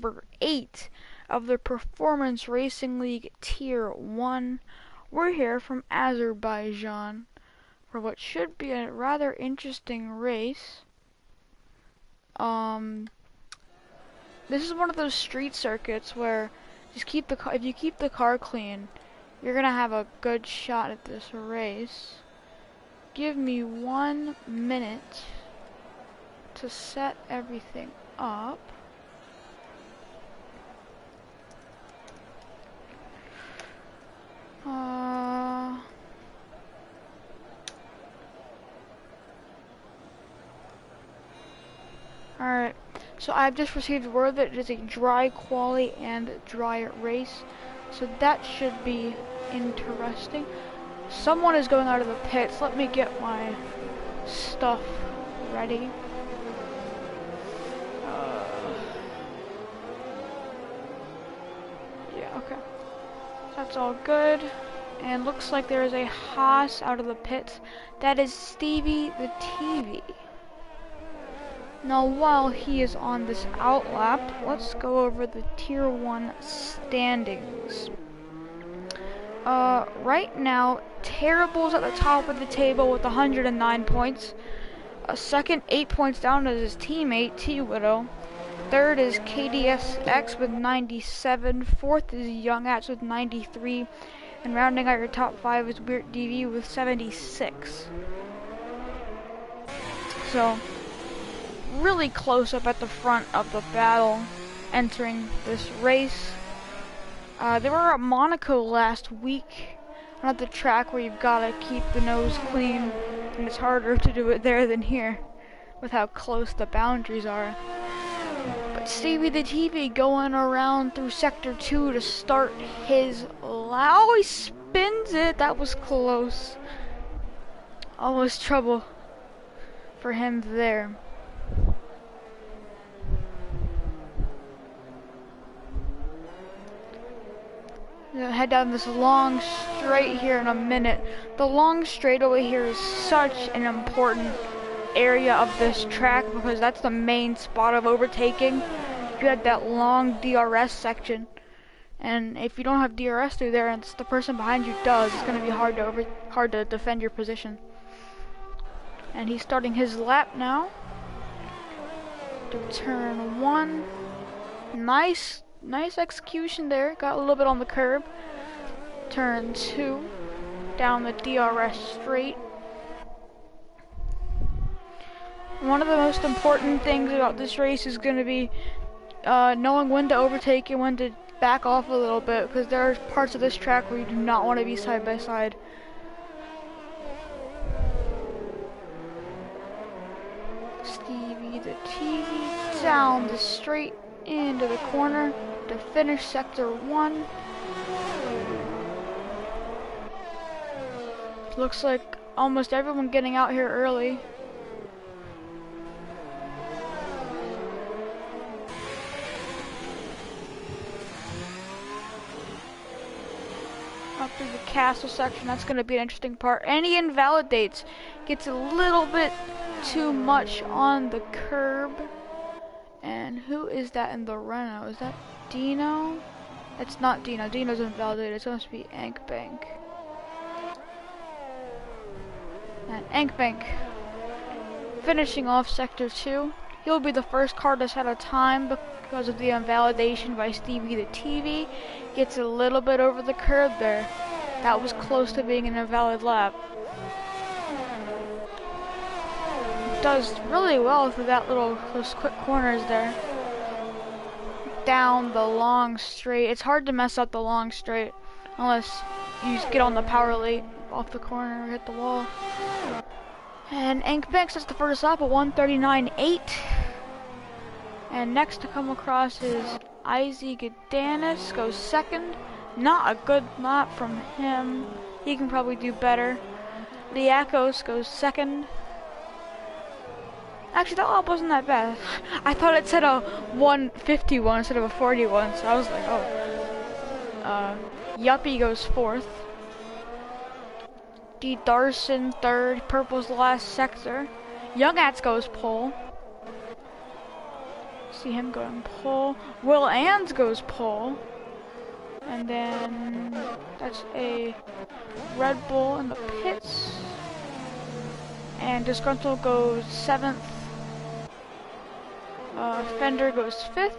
Number 8 of the Performance Racing League Tier 1. We're here from Azerbaijan for what should be a rather interesting race. This is one of those street circuits where if you keep the car clean, you're gonna have a good shot at this race. Give me 1 minute to set everything up. Alright, so I've just received word that it is a dry quali and dry race, so that should be interesting. Someone is going out of the pits. Let me get my stuff ready. Yeah, okay. That's all good. And looks like there is a Haas out of the pits. That is Stevie the TV. Now while he is on this outlap, let's go over the Tier 1 standings. Right now, Terrible's at the top of the table with 109 points. Second, 8 points down is his teammate, T-Widow. Third is KDSX with 97. Fourth is Young Ats with 93. And rounding out your top 5 is Weird DV with 76. So, really close up at the front of the battle entering this race. They were at Monaco last week, not the track where you've got to keep the nose clean, and it's harder to do it there than here with how close the boundaries are. But Stevie the TV going around through Sector 2 to start his lap. Oh, he spins it. That was close. Almost trouble for him there. Gonna head down this long straight here in a minute. The long straightaway here is such an important area of this track because that's the main spot of overtaking. You had that long DRS section, and if you don't have DRS through there and the person behind you does, it's gonna be hard to defend your position. And he's starting his lap now. To turn 1. Nice execution there. Got a little bit on the curb. Turn 2. Down the DRS straight. One of the most important things about this race is going to be knowing when to overtake and when to back off a little bit, because there are parts of this track where you do not want to be side by side. Stevie the TV down the straight into the corner to finish Sector 1. Looks like almost everyone getting out here early. Up through the castle section, that's going to be an interesting part. And he invalidates, gets a little bit too much on the curb. And who is that in the Renault? Is that Dino? It's not Dino. Dino's invalidated. It's supposed to be Ankbank. And Ankbank finishing off Sector 2. He'll be the first car to set a time because of the invalidation by Stevie the TV. Gets a little bit over the curb there. That was close to being an invalid lap. Does really well through those quick corners there. Down the long straight. It's hard to mess up the long straight unless you just get on the power late off the corner or hit the wall. And Ankbank sets the first lap at 1:39.8. And next to come across is Azerbaijan goes second. Not a good lap from him. He can probably do better. Liakos goes second. Actually, that lap wasn't that bad. I thought it said a 151 instead of a 41, so I was like, oh. Yuppie goes fourth. D. Darson third. Purple's the last sector. Young Ats goes pole. See him going pole. Will Ans goes pole. And then that's a Red Bull in the pits. And Disgruntled goes 7th. Fender goes 5th.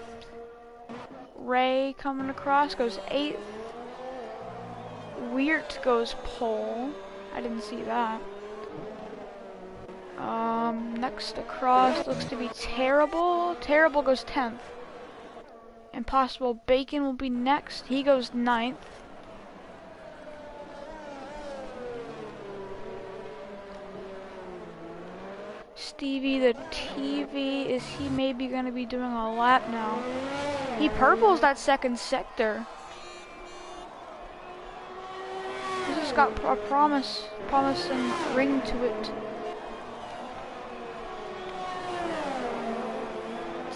Ray coming across goes 8th. Weird goes pole. I didn't see that. Next across looks to be Terrible. Terrible goes 10th. Impossible Bacon will be next. He goes 9th. Stevie the TV, is he maybe going to be doing a lap now? He purples that second sector. This has got a promising ring to it.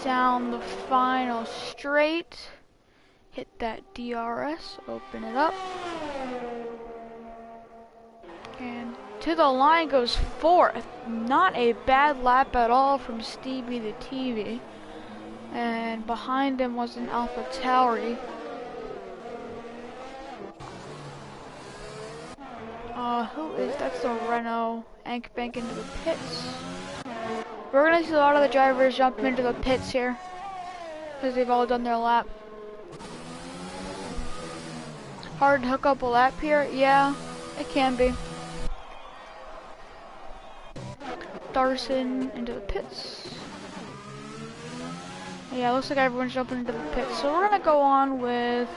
Down the final straight. Hit that DRS, open it up. And to the line goes 4th. Not a bad lap at all from Stevie the TV. And behind him was an Alpha Tauri. Who is, that's the Renault Ank Bank into the pits. We're gonna see a lot of the drivers jump into the pits here, because they've all done their lap. Hard to hook up a lap here? Yeah, it can be. Darson into the pits. Yeah, looks like everyone's jumping into the pits. So we're gonna go on with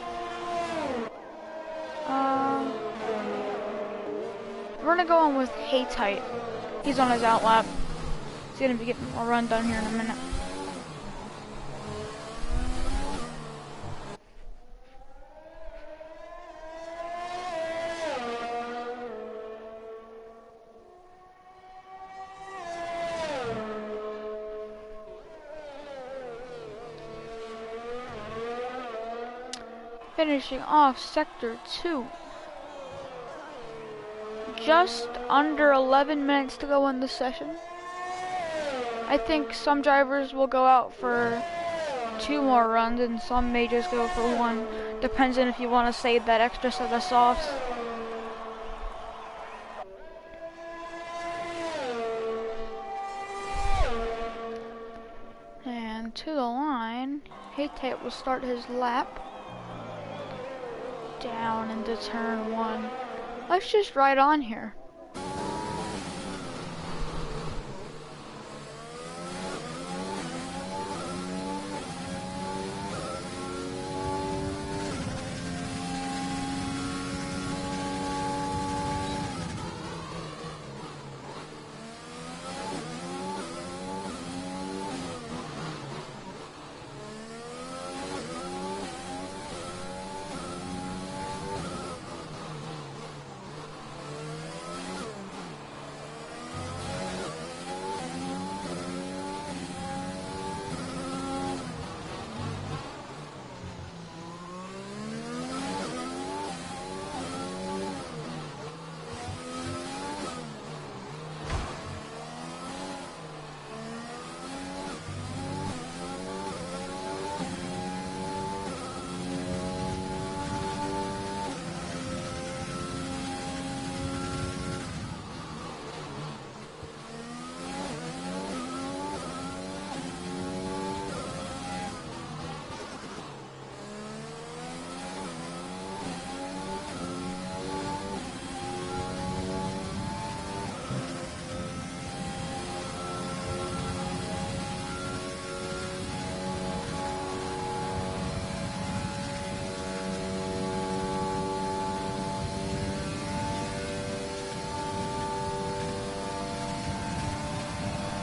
Hey Tight. He's on his out lap. He's gonna be getting a run done here in a minute. Finishing off Sector 2. Just under 11 minutes to go in the session. I think some drivers will go out for 2 more runs and some may just go for 1. Depends on if you want to save that extra set of softs. And to the line, Haytate will start his lap. Down into turn 1. Let's just ride on here.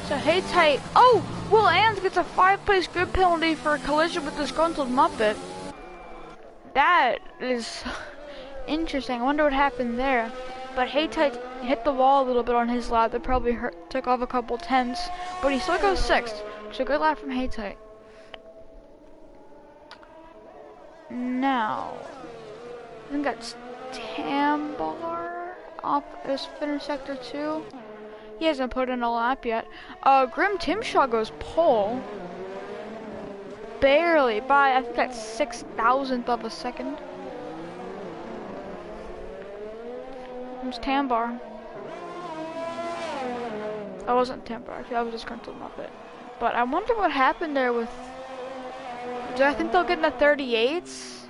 So Haytate, oh, Will Ans gets a 5-place grid penalty for a collision with Disgruntled Muppet. That is interesting. I wonder what happened there. But Haytate hit the wall a little bit on his lap. That probably took off a couple tenths, but he still goes 6th. So good lap from Haytate. Now, I think that's Tambar off this finish sector 2. He hasn't put in a lap yet. Grim Timshaw goes pole. barely by, I think that's 6,000th of a second. It's Tambar. I wasn't Tambar, actually, I was just Disgruntled Muppet. But I wonder what happened there with... Do I think they'll get in the 38s?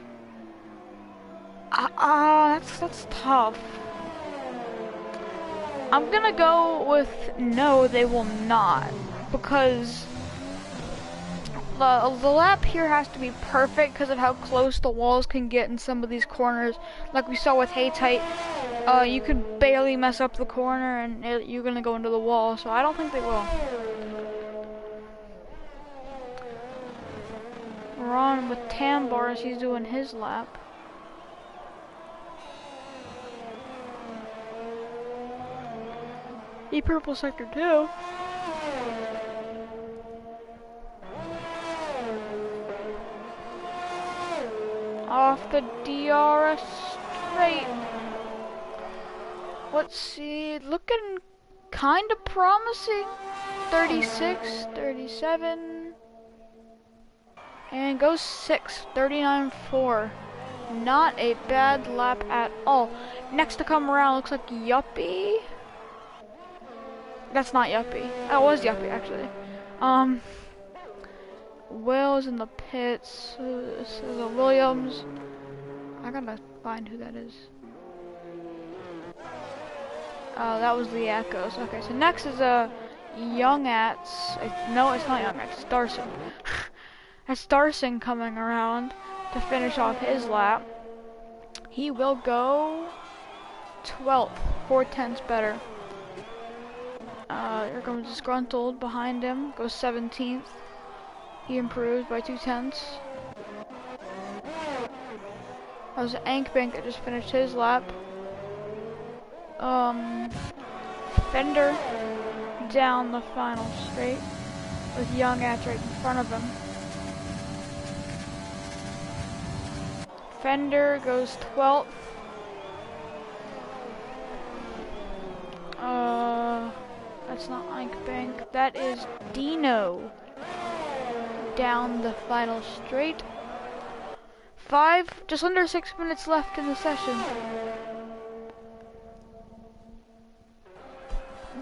That's tough. I'm gonna go with no, they will not. Because the lap here has to be perfect because of how close the walls can get in some of these corners. Like we saw with Haytite, you could barely mess up the corner and you're gonna go into the wall. So I don't think they will. We're on with Tambar as he's doing his lap. Purple sector 2. Off the DRS straight. Let's see, looking kind of promising. 36, 37, and goes 6, 39.4. Not a bad lap at all. Next to come around looks like Yuppie. That's not Yuppie. Oh, it was Yuppie actually. Will's in the pits. This is a Williams. I gotta find who that is. Oh, that was the Echoes. Okay, so next is a Young Ats. No, it's not Young Ats. It's Darson. That's Darson coming around to finish off his lap. He will go 12th, 4/10 better. Here comes Disgruntled behind him, goes 17th. He improves by 2/10. That was Ankbank that just finished his lap. Fender down the final straight with Young Ats right in front of him. Fender goes 12th. That's not Ankbank. That is Dino down the final straight. Just under 6 minutes left in the session.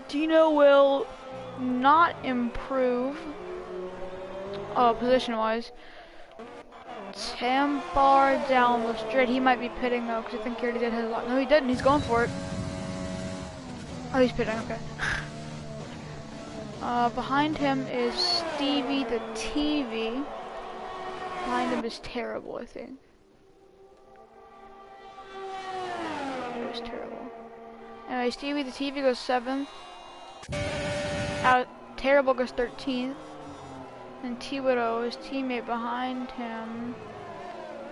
Dino will not improve position-wise. Tambar down the straight. He might be pitting though, because I think he already did his lock. No, he didn't. He's going for it. Oh, he's pitting. Okay. Behind him is Stevie the TV. Behind him is Terrible, I think. It was Terrible. Anyway, Stevie the TV goes 7th. Terrible goes 13th. And T-Widow, his teammate behind him,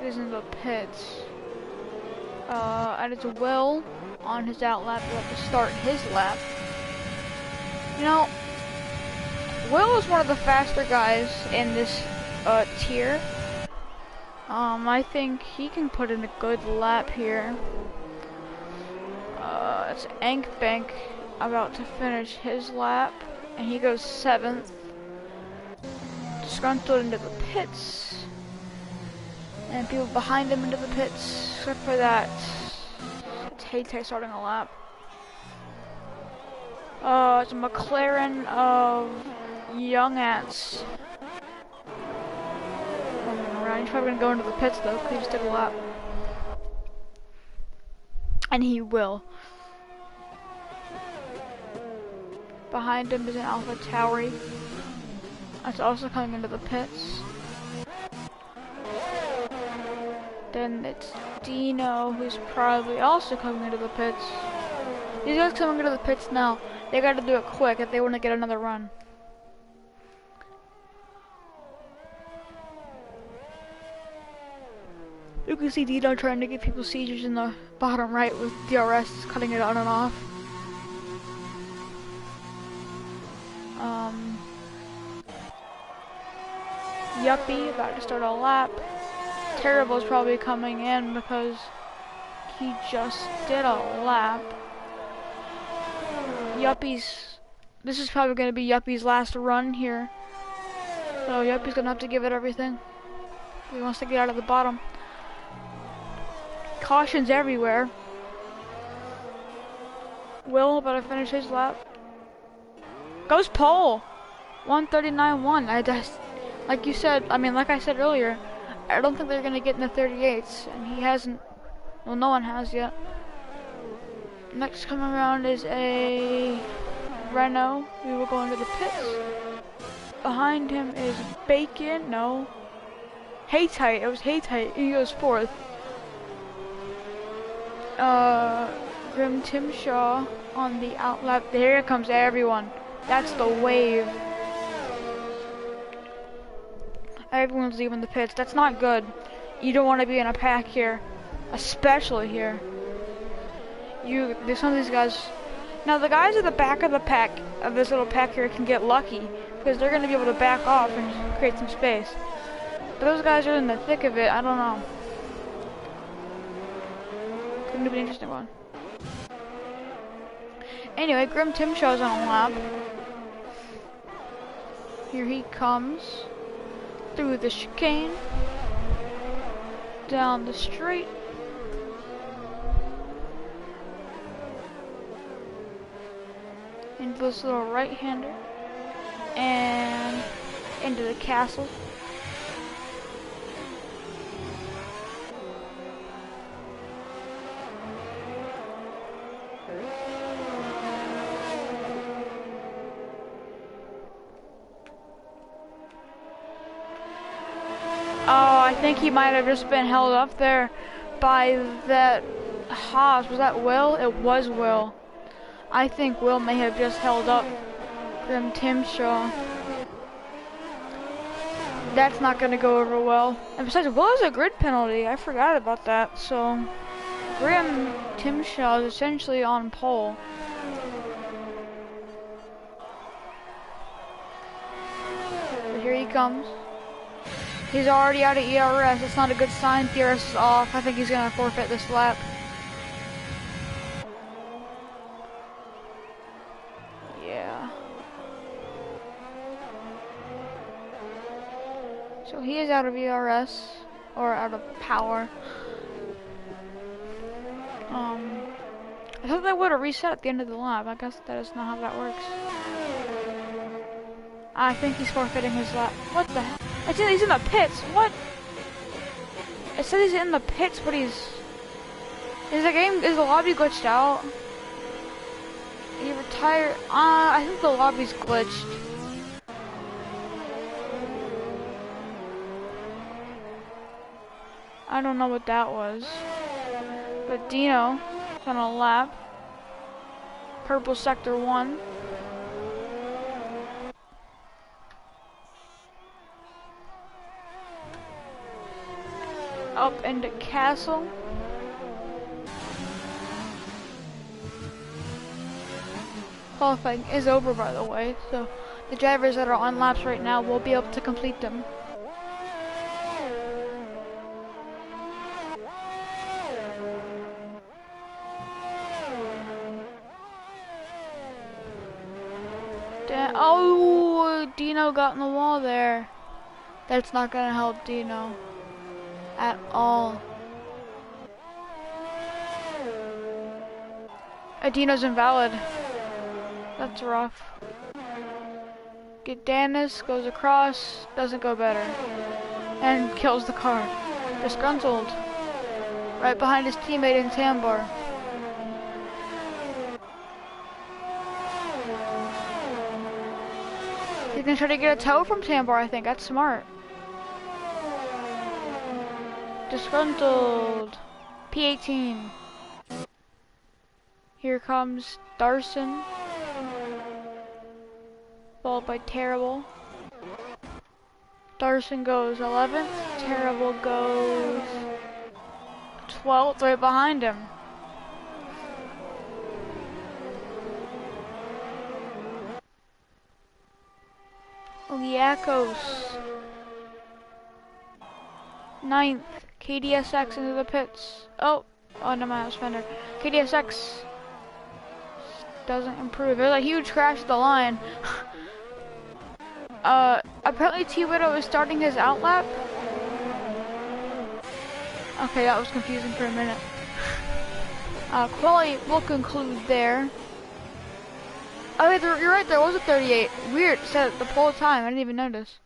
is in the pits. And it's Will on his out lap. He'll have to start his lap. You know, Will is one of the faster guys in this tier. I think he can put in a good lap here. It's Ankbank about to finish his lap, and he goes 7th. Disgruntled into the pits, and people behind him into the pits, except for that. It's Haytay starting a lap. It's a McLaren of Young Ats. He's probably gonna go into the pits though, because he just did a lap. And he will. Behind him is an Alpha Tauri. That's also coming into the pits. Then it's Dino, who's probably also coming into the pits. These guys coming into the pits now. They gotta do it quick if they want to get another run. You can see Dino trying to give people seizures in the bottom right with DRS cutting it on and off. Yuppie about to start a lap. Terrible's probably coming in because he just did a lap. This is probably going to be Yuppie's last run here. So Yuppie's going to have to give it everything. He wants to get out of the bottom. Cautions everywhere. Will about to finish his lap. Goes pole. 139.1. I just, like you said, like I said earlier, I don't think they're gonna get in the 38s, and he hasn't. Well, no one has yet. Next coming around is a Renault. We will go into the pits. Behind him is Bacon. No. Haytite. It was Haytite. He goes fourth. Grim Timshaw on the outlap. Here comes everyone. That's the wave. Everyone's leaving the pits. That's not good. You don't want to be in a pack here, especially here. There's some of these guys. Now the guys at the back of the pack, of this little pack here, can get lucky because they're going to be able to back off and create some space. But those guys are in the thick of it. I don't know. Going to be an interesting one. Anyway, Grim Timshaw's on a lap. Here he comes through the chicane, down the straight. Into this little right-hander, and into the castle. Oh, I think he might have just been held up there by that Haas. Was that Will? It was Will. I think Will may have just held up Grim Timshaw. That's not going to go over well. And besides, Will has a grid penalty. I forgot about that. So, Grim Timshaw is essentially on pole. So here he comes. He's already out of ERS. It's not a good sign. ERS is off. I think he's going to forfeit this lap. Yeah. So he is out of ERS, or out of power. I thought they would have reset at the end of the lap. I guess that is not how that works. I think he's forfeiting his lap. What the heck? He's in the pits. What? It said he's in the pits, but is the lobby glitched out? He retired. I think the lobby's glitched. I don't know what that was. But Dino is on a lap. Purple sector 1. Up into Castle. Qualifying is over, by the way, so the drivers that are on laps right now will be able to complete them. Oh, Dino got in the wall there. That's not gonna help Dino at all. Dino's invalid. That's rough. Gedanis goes across, doesn't go better, and kills the car. Disgruntled. Right behind his teammate in Tambar. He's gonna try to get a tow from Tambar, I think. That's smart. Disgruntled. P18. Here comes Darson. Followed by Terrible. Darson goes 11th. Terrible goes 12th, right behind him. Liakos. 9th. KDSX into the pits. Oh no, my house fender. KDSX doesn't improve. There's a huge crash at the line. Apparently T-Widow is starting his outlap. Okay, that was confusing for a minute. Quality will conclude there. Oh, wait, you're right, there was a 38. Weird, it said it the whole time, I didn't even notice.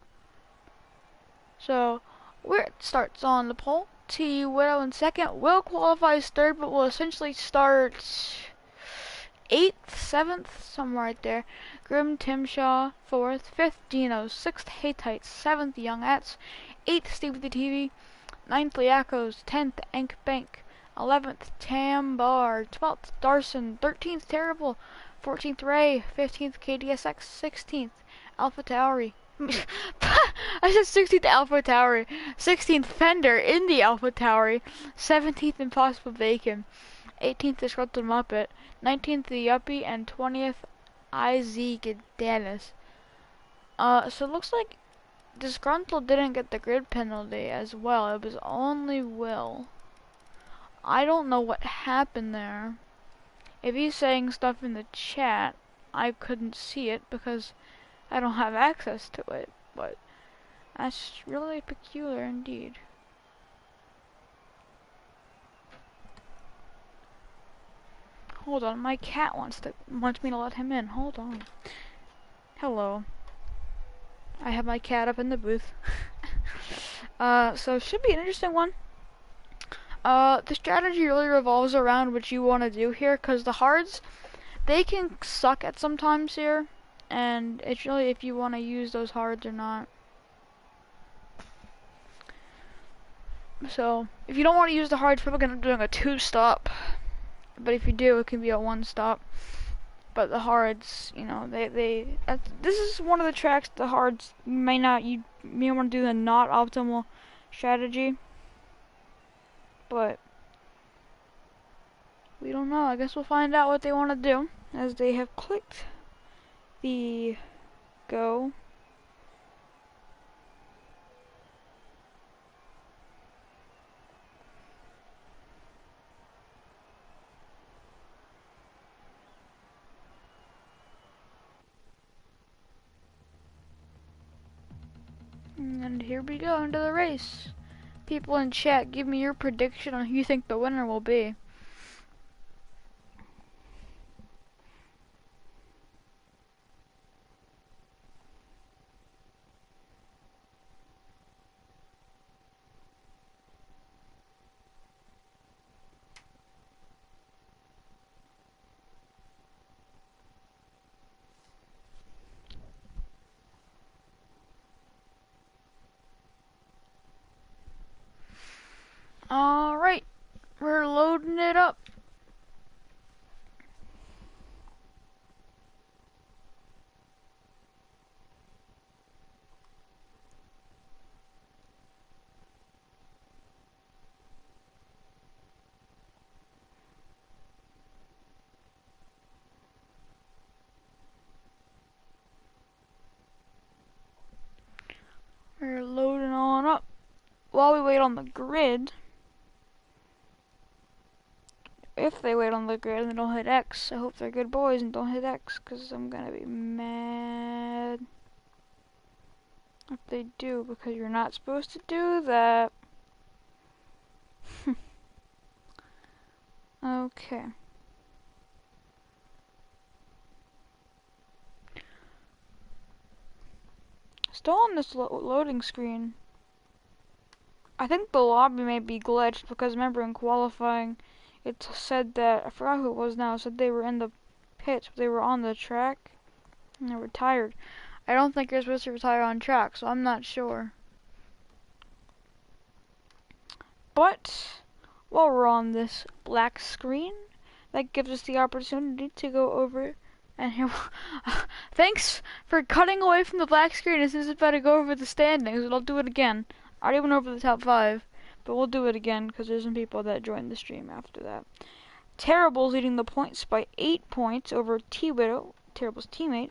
So, Weird starts on the pole. T Widow in second. Will qualifies third, but will essentially start 8th, 7th, somewhere right there. Grim Timshaw, 4th. 5th, Dino. 6th, Hittite. 7th, Young Ats. 8th, Steve with the TV. 9th, Liakos. 10th, Ank Bank. 11th, Tambar. 12th, Darson. 13th, Terrible. 14th, Ray. 15th, KDSX. 16th, Alpha Tauri. I said 16th Alpha Tauri. 16th, Fender in the Alpha Tauri. 17th, Impossible Bacon. 18th, Disgruntled Muppet. 19th, The Yuppie. And 20th, IZ Gedanis. So it looks like Disgruntled didn't get the grid penalty as well. It was only Will. I don't know what happened there. If he's saying stuff in the chat, I couldn't see it because I don't have access to it. But that's really peculiar indeed. Hold on, my cat wants me to let him in. Hold on. Hello. I have my cat up in the booth. So it should be an interesting one. The strategy really revolves around what you want to do here, because the hards, they can suck at sometimes here, and it's really if you want to use those hards or not. So, if you don't want to use the hards, we're probably going to be doing a 2-stop, but if you do, it can be a 1-stop. But the hards, you know, this is one of the tracks the hards you may want to do the not optimal strategy. But we don't know. I guess we'll find out what they want to do as they have clicked the go. And here we go into the race. People in chat, give me your prediction on who you think the winner will be. Alright, we're loading it up. We're loading on up. While we wait on the grid, if they wait on the grid and they don't hit X, I hope they're good boys and don't hit X, because I'm gonna be mad if they do, because you're not supposed to do that. Okay. Still on this loading screen. I think the lobby may be glitched, because remember in qualifying it said that, I forgot who it was now, it said they were in the pits, but they were on the track and they were retired. I don't think you're supposed to retire on track, so I'm not sure. But while we're on this black screen, that gives us the opportunity to go over and here. Thanks for cutting away from the black screen as soon as it's about to go over the standings, but I'll do it again. I already went over the top 5, but we'll do it again because there's some people that joined the stream after that. Terrible's leading the points by 8 points over T-Widow, Terrible's teammate.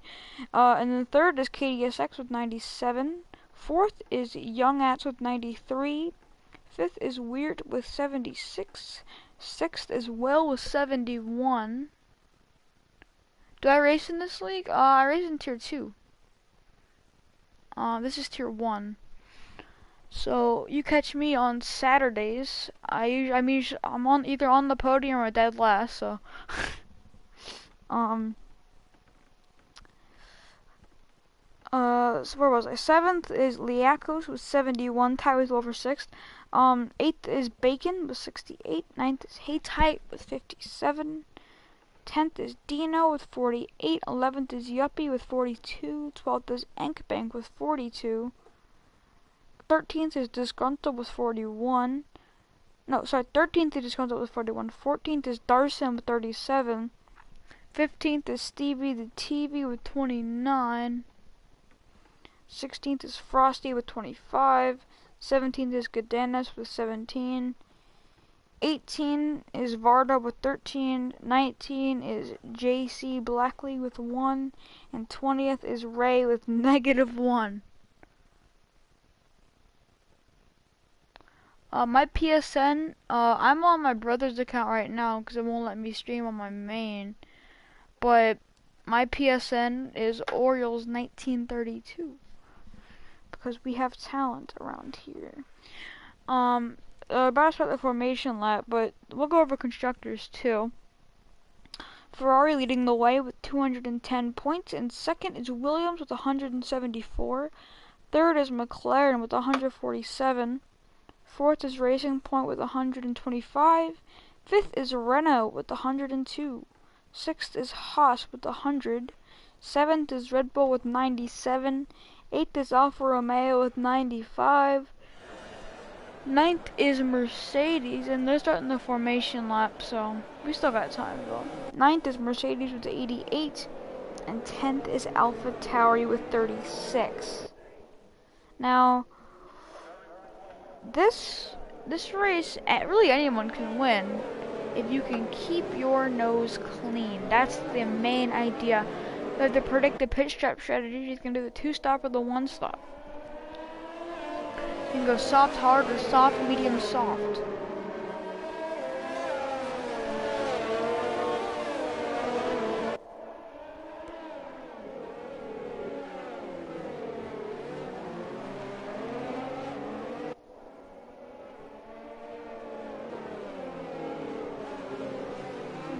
And then third is KDSX with 97. Fourth is Young Ats with 93. Fifth is Weird with 76. Sixth is Will with 71. Do I race in this league? I race in tier 2. This is tier 1. So you catch me on Saturdays. I'm on either on the podium or dead last. So um so where was I? Seventh is Liakos with 71, tied with over sixth. Eighth is Bacon with 68. Ninth is Haytite with 57. 10th is Dino with 48. 11th is Yuppie with 42. 12th is Enkbank with 42. 13th is Disgruntled with 41. No, sorry, 13th is Disgruntled with 41. 14th is Darson with 37. 15th is Stevie the TV with 29. 16th is Frosty with 25. 17th is Gadanis with 17. 18 is Varda with 13. 19 is JC Blackley with 1. And 20th is Ray with -1. My PSN, I'm on my brother's account right now because it won't let me stream on my main. But my PSN is Orioles 1932 because we have talent around here. About to start the formation lap, but we'll go over constructors too. Ferrari leading the way with 210 points, and second is Williams with 174. Third is McLaren with 147. Fourth is Racing Point with 125. Fifth is Renault with 102. Sixth is Haas with 100. Seventh is Red Bull with 97. Eighth is Alfa Romeo with 95. Ninth is Mercedes, and they're starting the formation lap, so we still got time though. Ninth is Mercedes with 88, and 10th is AlphaTauri with 36. Now, this race, really anyone can win if you can keep your nose clean. That's the main idea. You have to predict the pit stop strategy. You can do the 2-stop or the 1-stop. You can go soft, hard, or soft, medium, soft.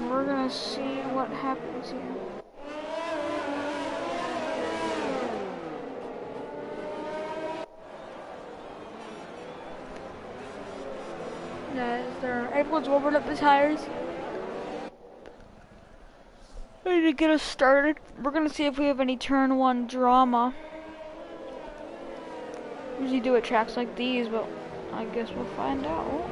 We're gonna see what happens here. Everyone's warming up the tires. Ready to get us started. We're gonna see if we have any turn 1 drama. Usually do at tracks like these, but I guess we'll find out.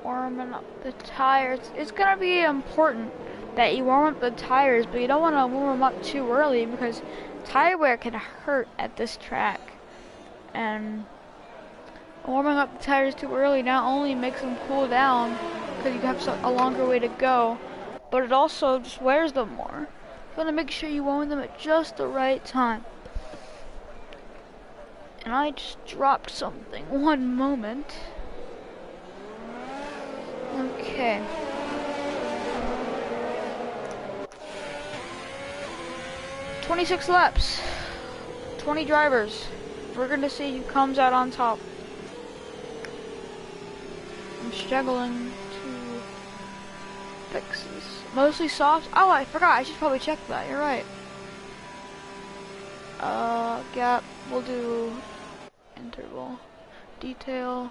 Warming up the tires. It's gonna be important that you warm up the tires, but you don't want to warm them up too early because tire wear can hurt at this track. And warming up the tires too early not only makes them cool down because you have a longer way to go, but it also just wears them more. You want to make sure you warm them at just the right time. And I just dropped something. One moment. Okay. "26 laps, 20 drivers. We're gonna see who comes out on top." I'm struggling to fix this. Mostly soft. Oh, I forgot. I should probably check that. You're right. Gap. We'll do interval. Detail.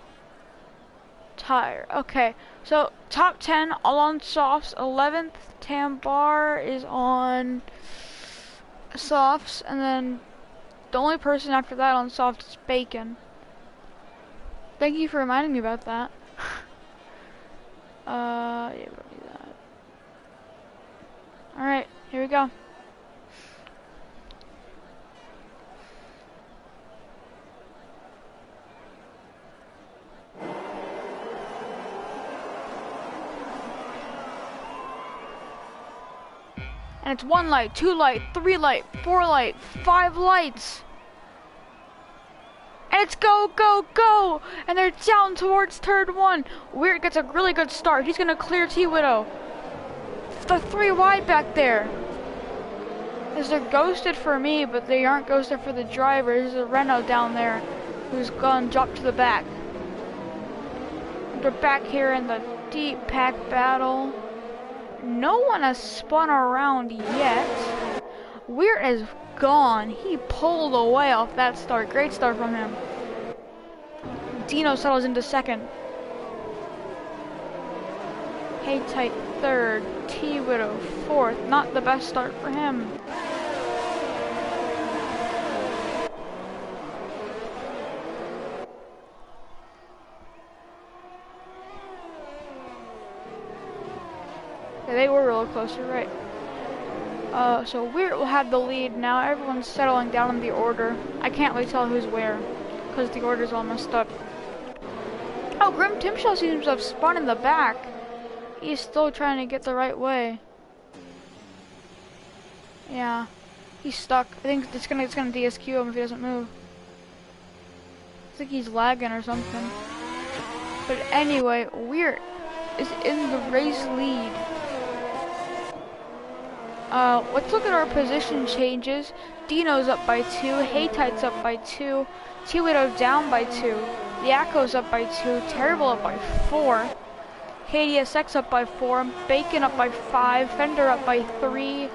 Tire. Okay, so top 10 all on softs. 11th Tambar is on softs, and then the only person after that on softs is Bacon. Thank you for reminding me about that. Yeah, we don't need that. Alright, here we go. And it's 1 light, 2 light, 3 light, 4 light, 5 lights. And it's go, go, go! And they're down towards turn 1. Weird gets a really good start. He's gonna clear T-Widow. The 3 wide back there. As they're ghosted for me, but they aren't ghosted for the driver. There's a Renault down there who's gonna drop to the back. They're back here in the deep pack battle. No one has spun around yet. Weird is gone. He pulled away off that start. Great start from him. Dino settles into second. Haytight third. T-Widow fourth. Not the best start for him. Yeah, they were real close, you're right. So Weird will have the lead now. Everyone's settling down in the order. I can't really tell who's where, because the order's all messed up. Oh, Grim Timshaw seems to have spun in the back. He's still trying to get the right way. Yeah, he's stuck. I think it's gonna DSQ him if he doesn't move. I think he's lagging or something. But anyway, Weird is in the race lead. Let's look at our position changes. Dino's up by 2, Haytight's up by 2, T-Widow down by 2, Yakko's up by 2, Terrible up by 4, KDSX up by 4, Bacon up by 5, Fender up by 3,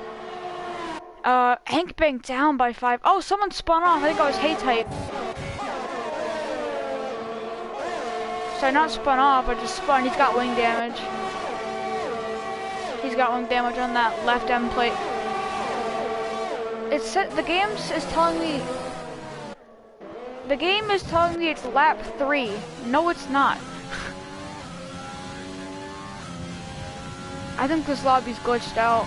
Hank Bang down by 5. Oh, someone spun off. I think I was Haytight. Sorry, not spun off, but just spun. He's got wing damage. He's got wing damage on that left end plate. The game is telling me it's lap 3. No, it's not. I think this lobby's glitched out.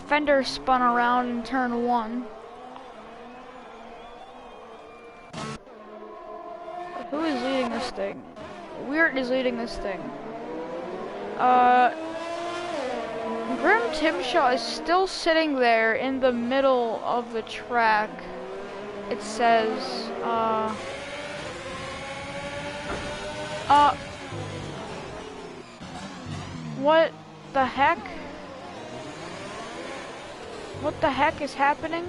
Fender spun around in turn 1. Who is leading this thing? Weird is leading this thing. Grim Timshaw is still sitting there in the middle of the track. It says, what the heck? What the heck is happening?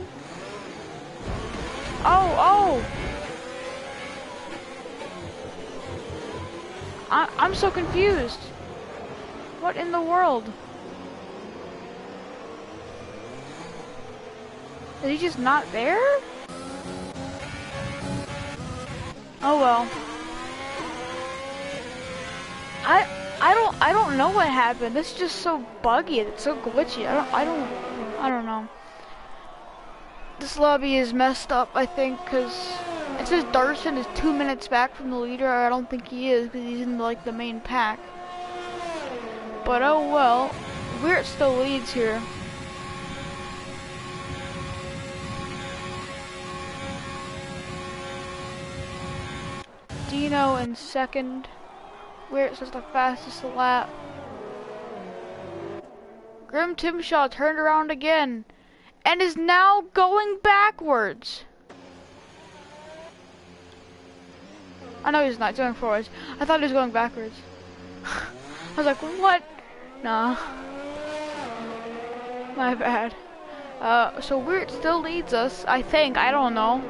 Oh! I'm so confused. What in the world? Is he just not there? Oh well. I don't know what happened. This is just so buggy. It's so glitchy. I don't know. This lobby is messed up, I think, because it says Darson is 2 minutes back from the leader. I don't think he is, because he's in like the main pack. But oh well. Weird still leads here. Dino in second. Weird says the fastest lap. Grim Timshaw turned around again and is now going backwards. I know he's not, he's going forwards. I thought he was going backwards. I was like, what? Nah. My bad. So Weird still leads us, I think. I don't know.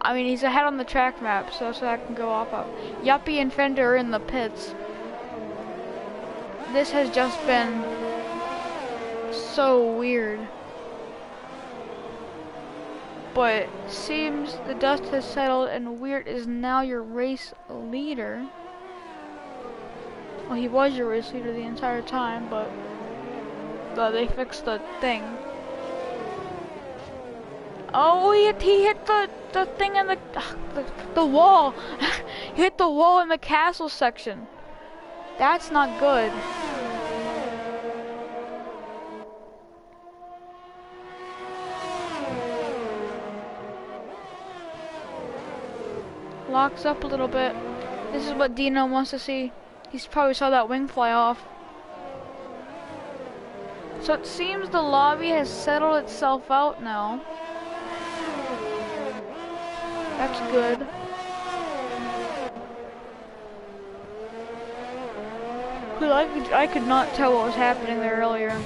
I mean, he's ahead on the track map, so that's what I can go off of. Yuppie and Fender are in the pits. This has just been so weird. But seems the dust has settled and Weird is now your race leader. Well, he was your race leader the entire time, but they fixed the thing. Oh, he hit the thing in the wall. He hit the wall in the castle section. That's not good. Locks up a little bit. This is what Dino wants to see. He's probably saw that wing fly off. So it seems the lobby has settled itself out now. That's good. I could not tell what was happening there earlier.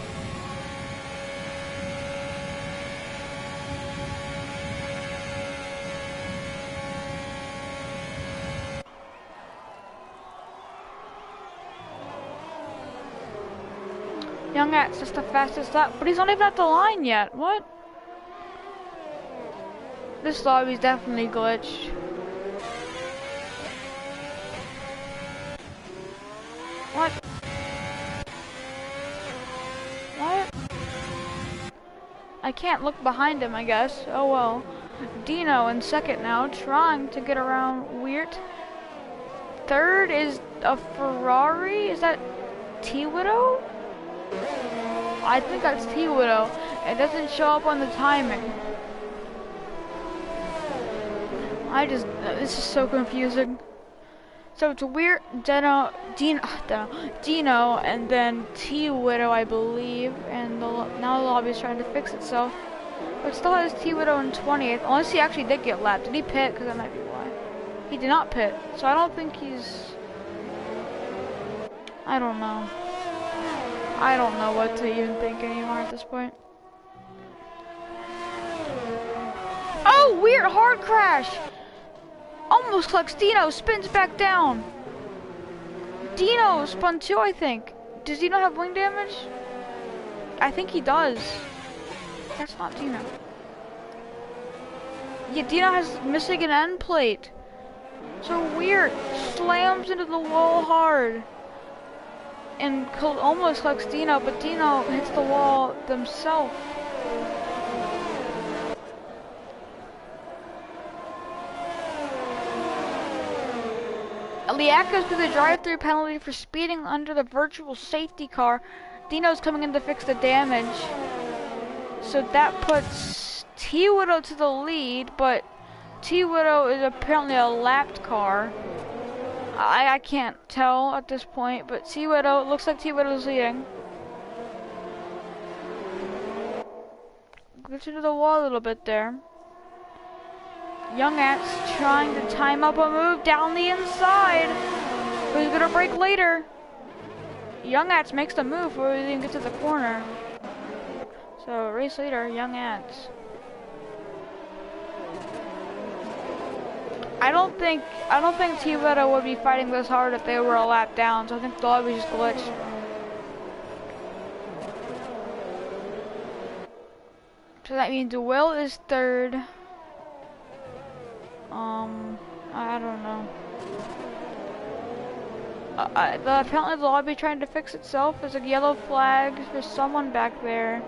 Young At's just the fastest lap, but he's not even at the line yet. What? This lobby's definitely glitched. What? What? I can't look behind him, I guess. Oh well. Dino in second now, trying to get around Weird. Third is a Ferrari? Is that T-Widow? I think that's T-Widow. It doesn't show up on the timing. This is so confusing. So it's Weird, Dino, and then T-Widow, I believe. And now the lobby's trying to fix itself. But it still has T-Widow in 20th, unless he actually did get lapped. Did he pit? Because that might be why. He did not pit, so I don't think he's... I don't know. I don't know what to even think anymore at this point. Oh, weird hard crash! Almost collects Dino, spins back down. Dino spun too, I think. Does Dino have wing damage? I think he does. That's not Dino. Yeah, Dino has missing an end plate. So weird. Slams into the wall hard. And almost collects Dino, but Dino hits the wall themselves. Liaka's through the drive-through penalty for speeding under the virtual safety car. Dino's coming in to fix the damage. So that puts T-Widow to the lead, but T-Widow is apparently a lapped car. I can't tell at this point, but T-Widow, it looks like T-Widow's leading. Gets into the wall a little bit there. Young At's trying to time up a move down the inside. But he's gonna brake later. Young At's makes the move before he even gets to the corner. So race leader, Young At's. I don't think T-Widow would be fighting this hard if they were a lap down, so I think the lobby just glitched. So that means Will is third. I don't know. Apparently the lobby trying to fix itself. There's a yellow flag for someone back there.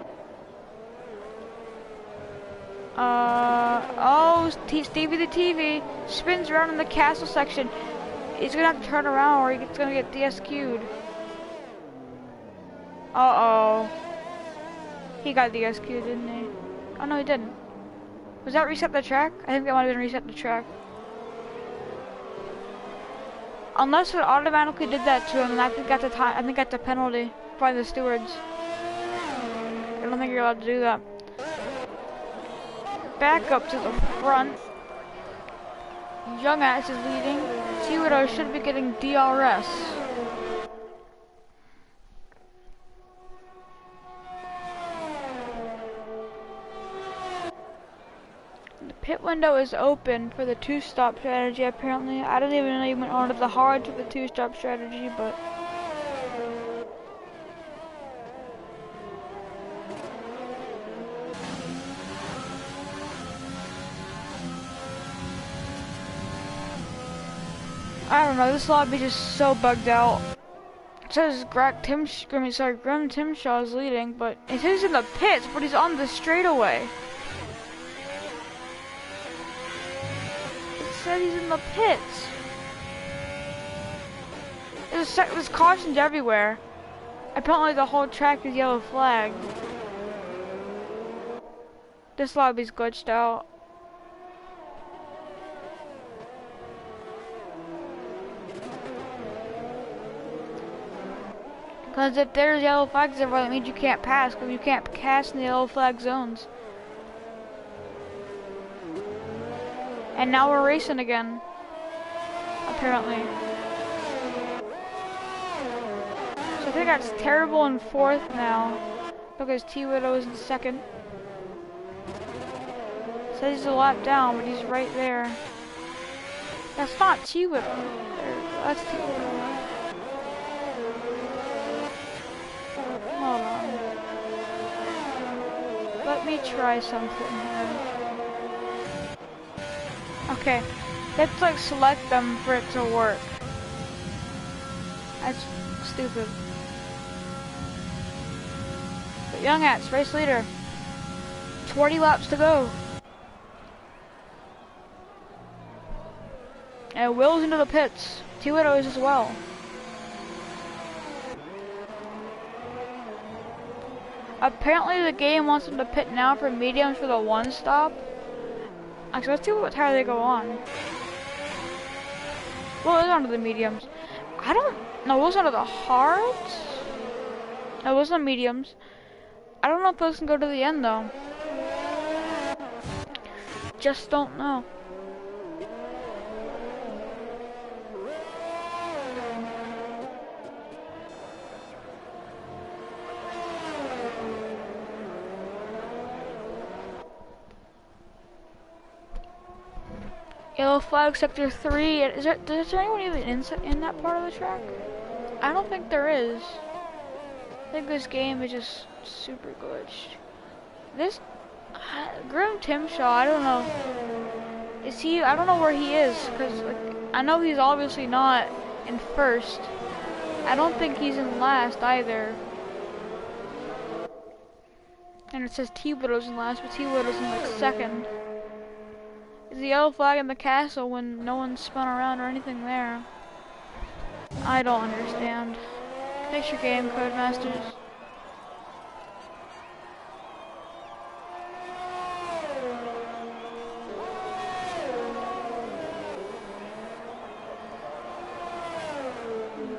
Stevie the TV spins around in the castle section. He's gonna have to turn around or he's gonna get DSQ'd. Uh-oh. He got DSQ'd, didn't he? Oh no, he didn't. Was that reset the track? I think that might have been reset the track. Unless it automatically did that to him, and I think that's a penalty by the stewards. I don't think you're allowed to do that. Back up to the front. Young Ass is leading. T-Widow should be getting DRS. The pit window is open for the two-stop strategy apparently. I don't even know you went on to the hard to the two-stop strategy, but... I don't know, this lobby's just so bugged out. It says Grim Timshaw is leading, but it says he's in the pits, but he's on the straightaway. It said he's in the pits. There's cautions everywhere. Apparently the whole track is yellow flagged. This lobby's glitched out. Because if there's yellow flags everywhere, that means you can't pass, because you can't pass in the yellow flag zones. And now we're racing again. Apparently. So I think that's terrible in 4th now. Because T-Widow is in 2nd. Says he's a lap down, but he's right there. That's not T-Widow. That's T-Widow. Hold on. Let me try something here. Okay. Let's like select them for it to work. That's stupid. But Young Hats, race leader. 20 laps to go. And Will's into the pits. T-Widow is as well. Apparently the game wants them to pit now for mediums for the 1 stop. Actually, let's see what tire they go on. Will is onto the mediums. I don't know. Will's onto the hards? No, Will's on mediums. I don't know if those can go to the end though. Just don't know. Yellow flag sector 3. Is there anyone even in that part of the track? I don't think there is. I think this game is just super glitched. This Grim Timshaw, I don't know. Is he? I don't know where he is, because like, I know he's obviously not in 1st. I don't think he's in last either. And it says T-Widow's in last, but T-Widow's in like 2nd. Is the yellow flag in the castle when no one spun around or anything there? I don't understand. Fix your game, Codemasters.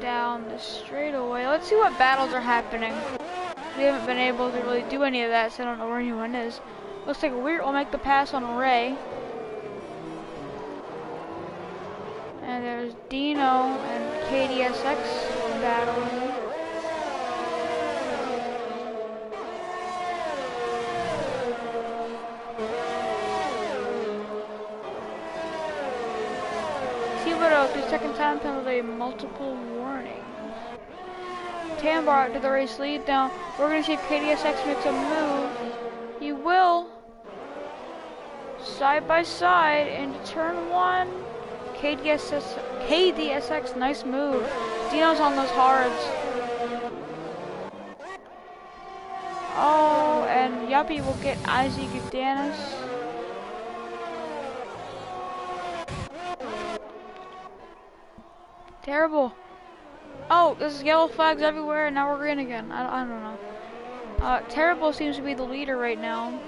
Down the straightaway. Let's see what battles are happening. We haven't been able to really do any of that, so I don't know where anyone is. Looks like Weird will make the pass on Ray. And there's Dino and KDSX battling. T-Widow to 2nd time penalty, multiple warnings. Tambar to the race lead. Now we're going to see if KDSX makes a move. He will. Side by side into turn 1. KDSX, nice move. Dino's on those hards. Oh, and Yuppie will get Izzy Gdanis. Terrible. Oh, there's yellow flags everywhere, and now we're green again. I don't know. Terrible seems to be the leader right now.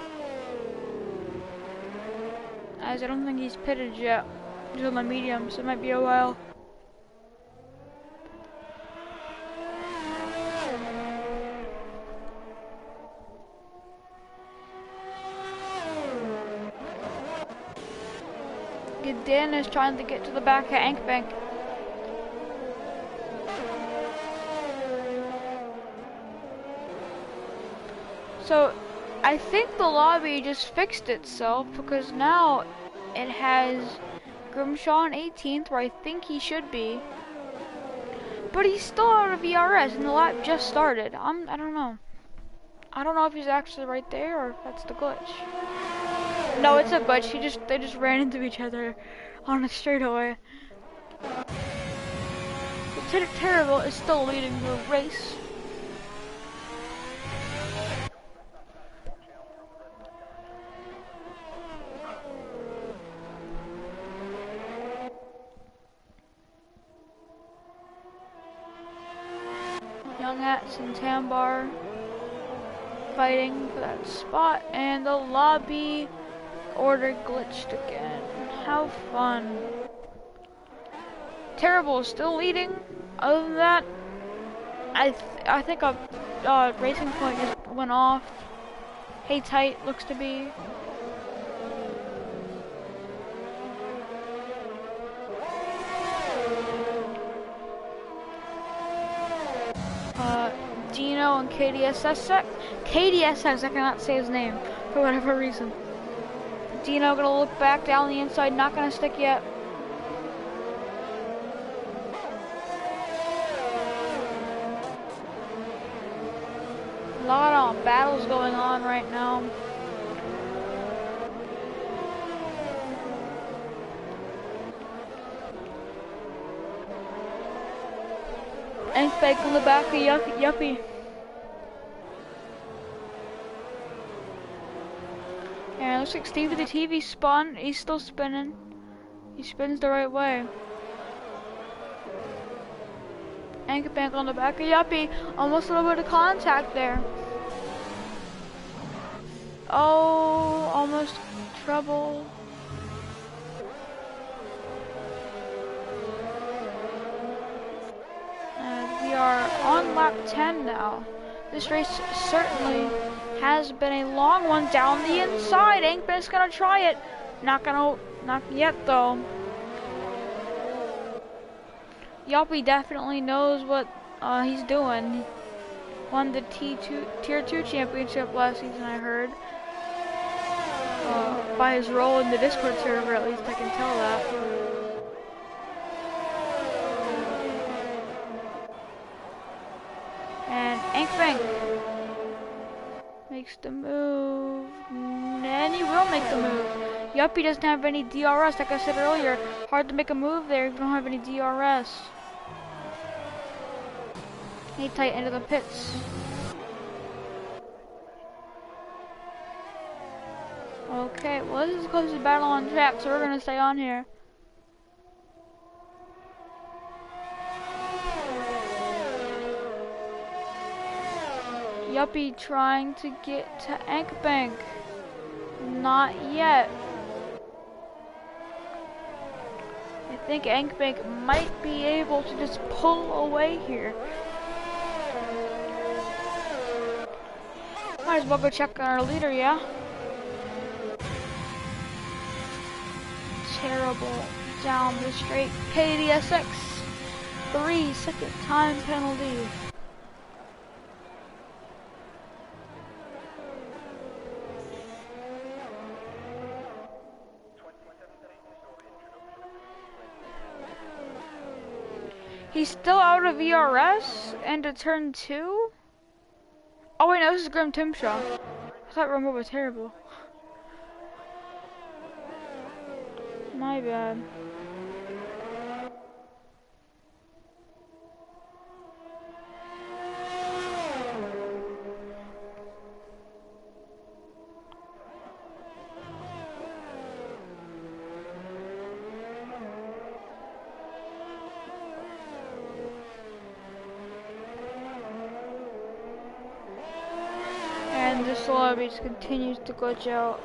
As I don't think he's pitted yet. He's on the medium, so it might be a while. Gdan is trying to get to the back of Ankbank. So, I think the lobby just fixed itself because now it has Grimshaw in 18th, where I think he should be. But he's still out of ERS and the lap just started. I don't know. I don't know if he's actually right there or if that's the glitch. No, it's a glitch. They just ran into each other on a straightaway. Terrible is still leading the race. Ats and Tambar fighting for that spot, and the lobby order glitched again. How fun. Terrible is still leading. Other than that, I think a racing point just went off. Hey tight looks to be. Dino and KDSS, I cannot say his name for whatever reason. Dino gonna look back down the inside, not gonna stick yet. A lot of battles going on right now. Ink back on the back of Yuppie. And it looks like Stevie the TV spun. He's still spinning. He spins the right way. Anchor bank on the back of Yuppie. Almost a little bit of contact there. Oh, almost trouble. And we are on lap 10 now. This race certainly has been a long one down the inside. Ankbank's gonna try it. Not yet though. Yuppie definitely knows what he's doing. He won the Tier 2 championship last season, I heard. By his role in the Discord server, at least I can tell that. And Ankbank makes the move, and he will make the move. Yuppie doesn't have any DRS, like I said earlier. Hard to make a move there if you don't have any DRS. He tight into the pits. Okay, well this is the closest battle on track, so we're gonna stay on here. Yuppie trying to get to Ankbank. Not yet. I think Ankbank might be able to just pull away here. Might as well go check on our leader, yeah? Terrible down the straight. KDSX 3-second time penalty. He's still out of ERS and to turn 2? Oh wait, no, this is Grim Timshaw. I thought Rumble was terrible. My bad. And this lobby just continues to glitch out.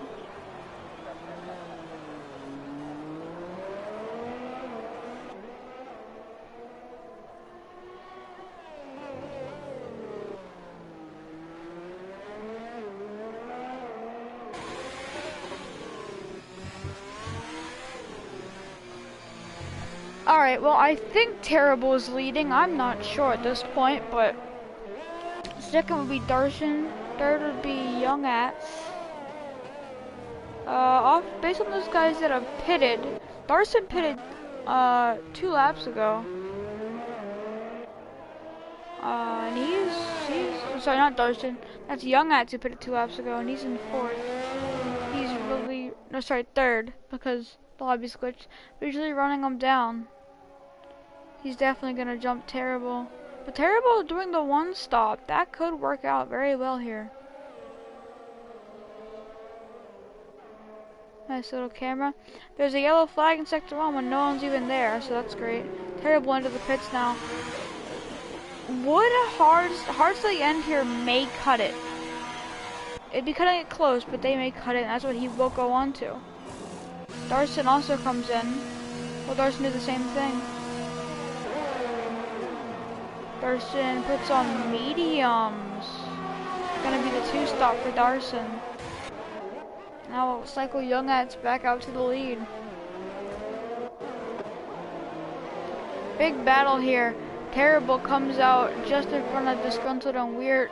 Alright, well I think Terrible is leading. I'm not sure at this point, but second would be Darshan. Third would be Young Ats. Based on those guys that have pitted, Darshan pitted 2 laps ago. And he's sorry, not Darshan. That's Young Ats who pitted 2 laps ago, and he's in 4th. He's really third because the lobby's glitched. We're usually running him down. He's definitely gonna jump Terrible. But Terrible doing the 1 stop, that could work out very well here. Nice little camera. There's a yellow flag in Sector 1 when no one's even there, so that's great. Terrible into the pits now. Would Hearts to the end here may cut it. It'd be cutting it close, but they may cut it, and that's what he will go on to. Darson also comes in. Will Darson do the same thing? Darson puts on mediums. Gonna be the 2-stop for Darson. Now Cycle Youngat's back out to the lead. Big battle here. Terrible comes out just in front of Disgruntled and Weird.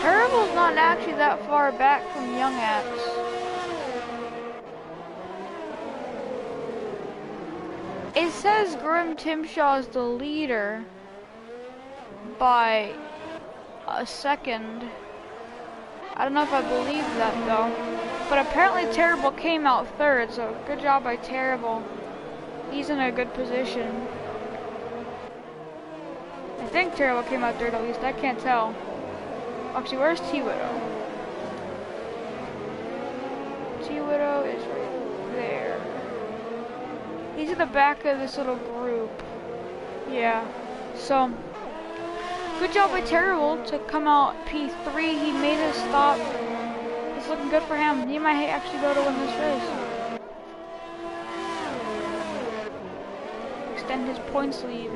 Terrible's not actually that far back from Youngats. It says Grim Timshaw is the leader by a second. I don't know if I believe that though. But apparently Terrible came out third, so good job by Terrible. He's in a good position. I think Terrible came out third at least, I can't tell. Actually, where's T-Widow? T-Widow is right there. He's in the back of this little group. Yeah, so good job by Terrible to come out P3. He made his stop. It's looking good for him. He might actually go to win this race. Extend his points lead.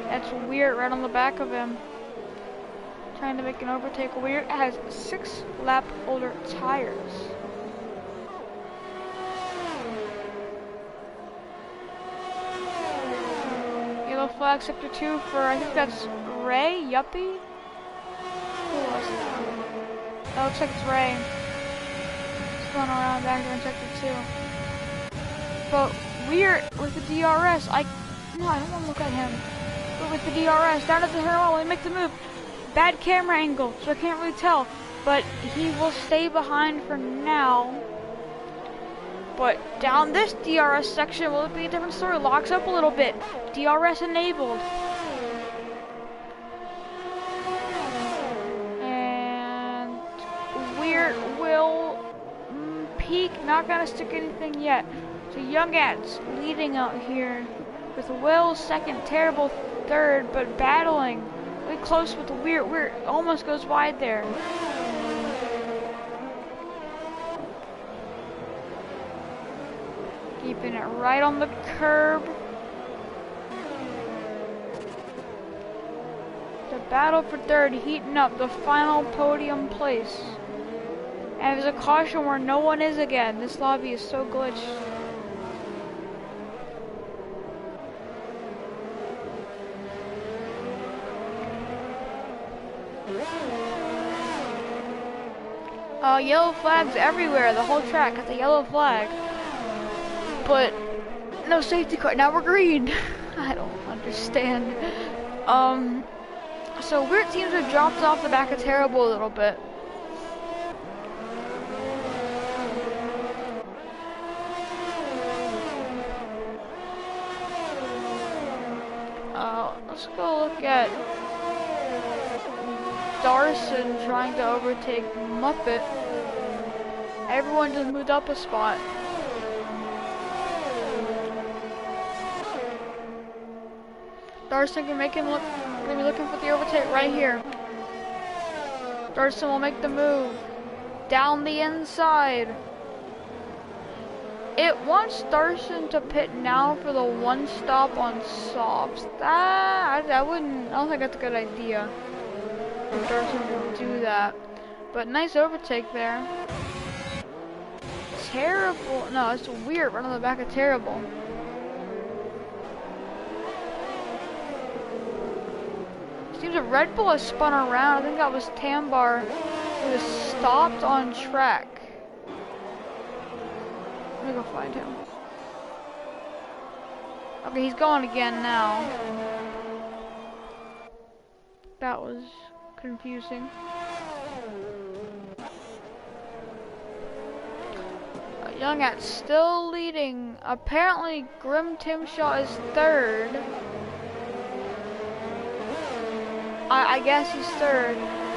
That's Weird right on the back of him. Trying to make an overtake. Weird has 6 lap older tires. Yellow flag sector 2 for, I think that's Ray, Yuppie? Who was that? That looks like it's Ray. He's going around back there in sector 2. But Weird with the DRS, no, I don't want to look at him. But with the DRS, down at the hill, we make the move. Bad camera angle, so I can't really tell. But he will stay behind for now. But down this DRS section, will it be a different story? Locks up a little bit. DRS enabled. And Weird will peak. Not gonna stick anything yet. So Youngats leading out here with Will second, Terrible third, but battling. Really close with the Weird. Weird almost goes wide there. Keeping it right on the curb. The battle for third heating up, the final podium place. And there's a caution where no one is again. This lobby is so glitched. Yellow flags everywhere, the whole track has a yellow flag. But no safety car. Now we're green. I don't understand. So Weird seems to have dropped off the back of Terrible a little bit. Let's go look at Darson trying to overtake Muppet. Everyone just moved up a spot. Darson can make him look. Gonna be looking for the overtake right here. Darson will make the move down the inside. It wants Darson to pit now for the 1 stop on softs. I don't think that's a good idea. If Darson would do that. But nice overtake there. Terrible. No, it's Weird right on the back of Terrible. Seems that Red Bull has spun around. I think that was Tambar who was stopped on track. Let me go find him. Okay, he's going again now. That was confusing. Youngat's still leading. Apparently, Grim Timshaw is third. I guess he's third.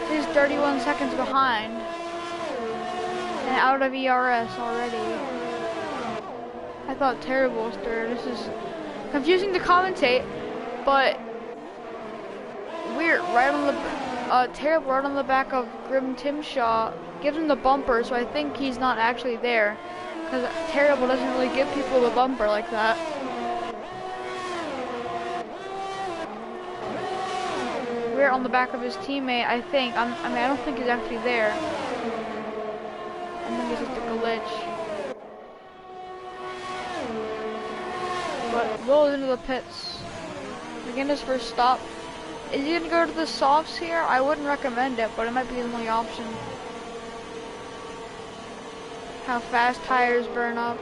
He's 31 seconds behind. And out of ERS already. I thought Terrible was third. This is confusing to commentate, but weird. Right on the terrible right on the back of Grim Timshaw. Gives him the bumper, so I think he's not actually there, because terrible doesn't really give people the bumper like that. We're on the back of his teammate, I think. I mean, I don't think he's actually there. I think it's just a glitch. But Will is into the pits. Begin his first stop. Is he gonna go to the softs here? I wouldn't recommend it, but it might be the only option. How fast tires burn up.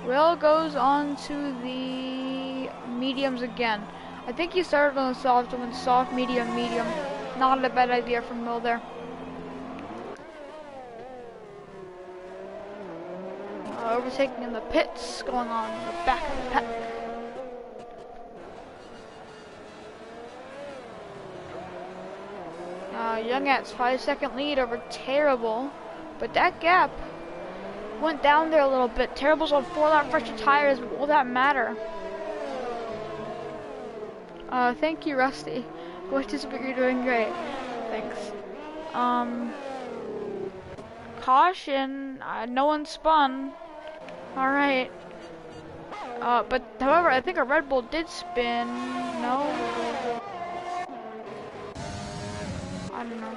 Will goes on to the mediums again. I think he started on the soft and went soft, medium, medium. Not a bad idea from Will there. Overtaking in the pits, going on in the back of the pack. Young At's 5-second lead over Terrible, but that gap went down there a little bit. Terrible's on 4-lap fresher tires, but will that matter? Thank you, Rusty. Which is, but you're doing great. Thanks. Caution. No one spun. All right. But however, I think a Red Bull did spin. No. I don't know.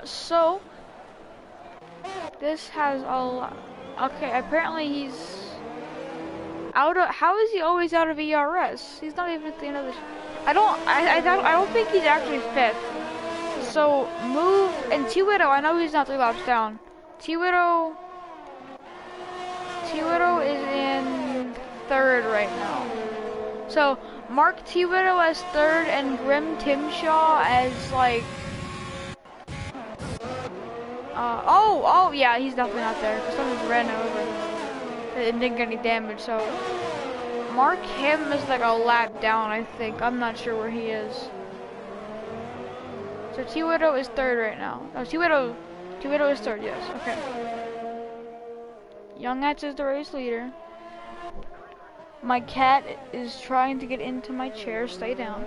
So this has a lot. Okay, apparently he's out of. How is he always out of ERS? He's not even at the end of the. I don't think he's actually 5th. So move and T-Widow. I know he's not 3 laps down. T-Widow is in 3rd right now. So mark T-Widow as 3rd and Grim Timshaw as like. Oh yeah, he's definitely not there because someone ran over. It didn't get any damage, so mark him as like a lap down, I think. I'm not sure where he is. So T-Widow is 3rd right now. No, T-Widow is 3rd, yes, okay. Young Ats is the race leader. My cat is trying to get into my chair, stay down.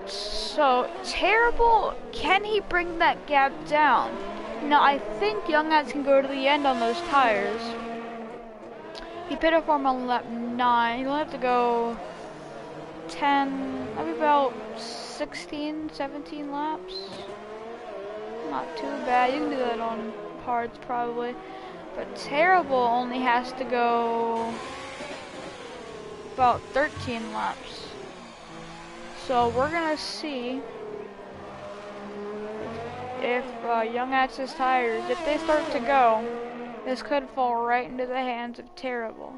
So, Terrible, can he bring that gap down? Now, I think Young Ats can go to the end on those tires. He pitted for him on lap 9. He'll have to go 10, maybe about 16, 17 laps. Not too bad. You can do that on hards probably. But Terrible only has to go about 13 laps. So we're gonna see if Young Ats' tires, if they start to go, this could fall right into the hands of Terrible.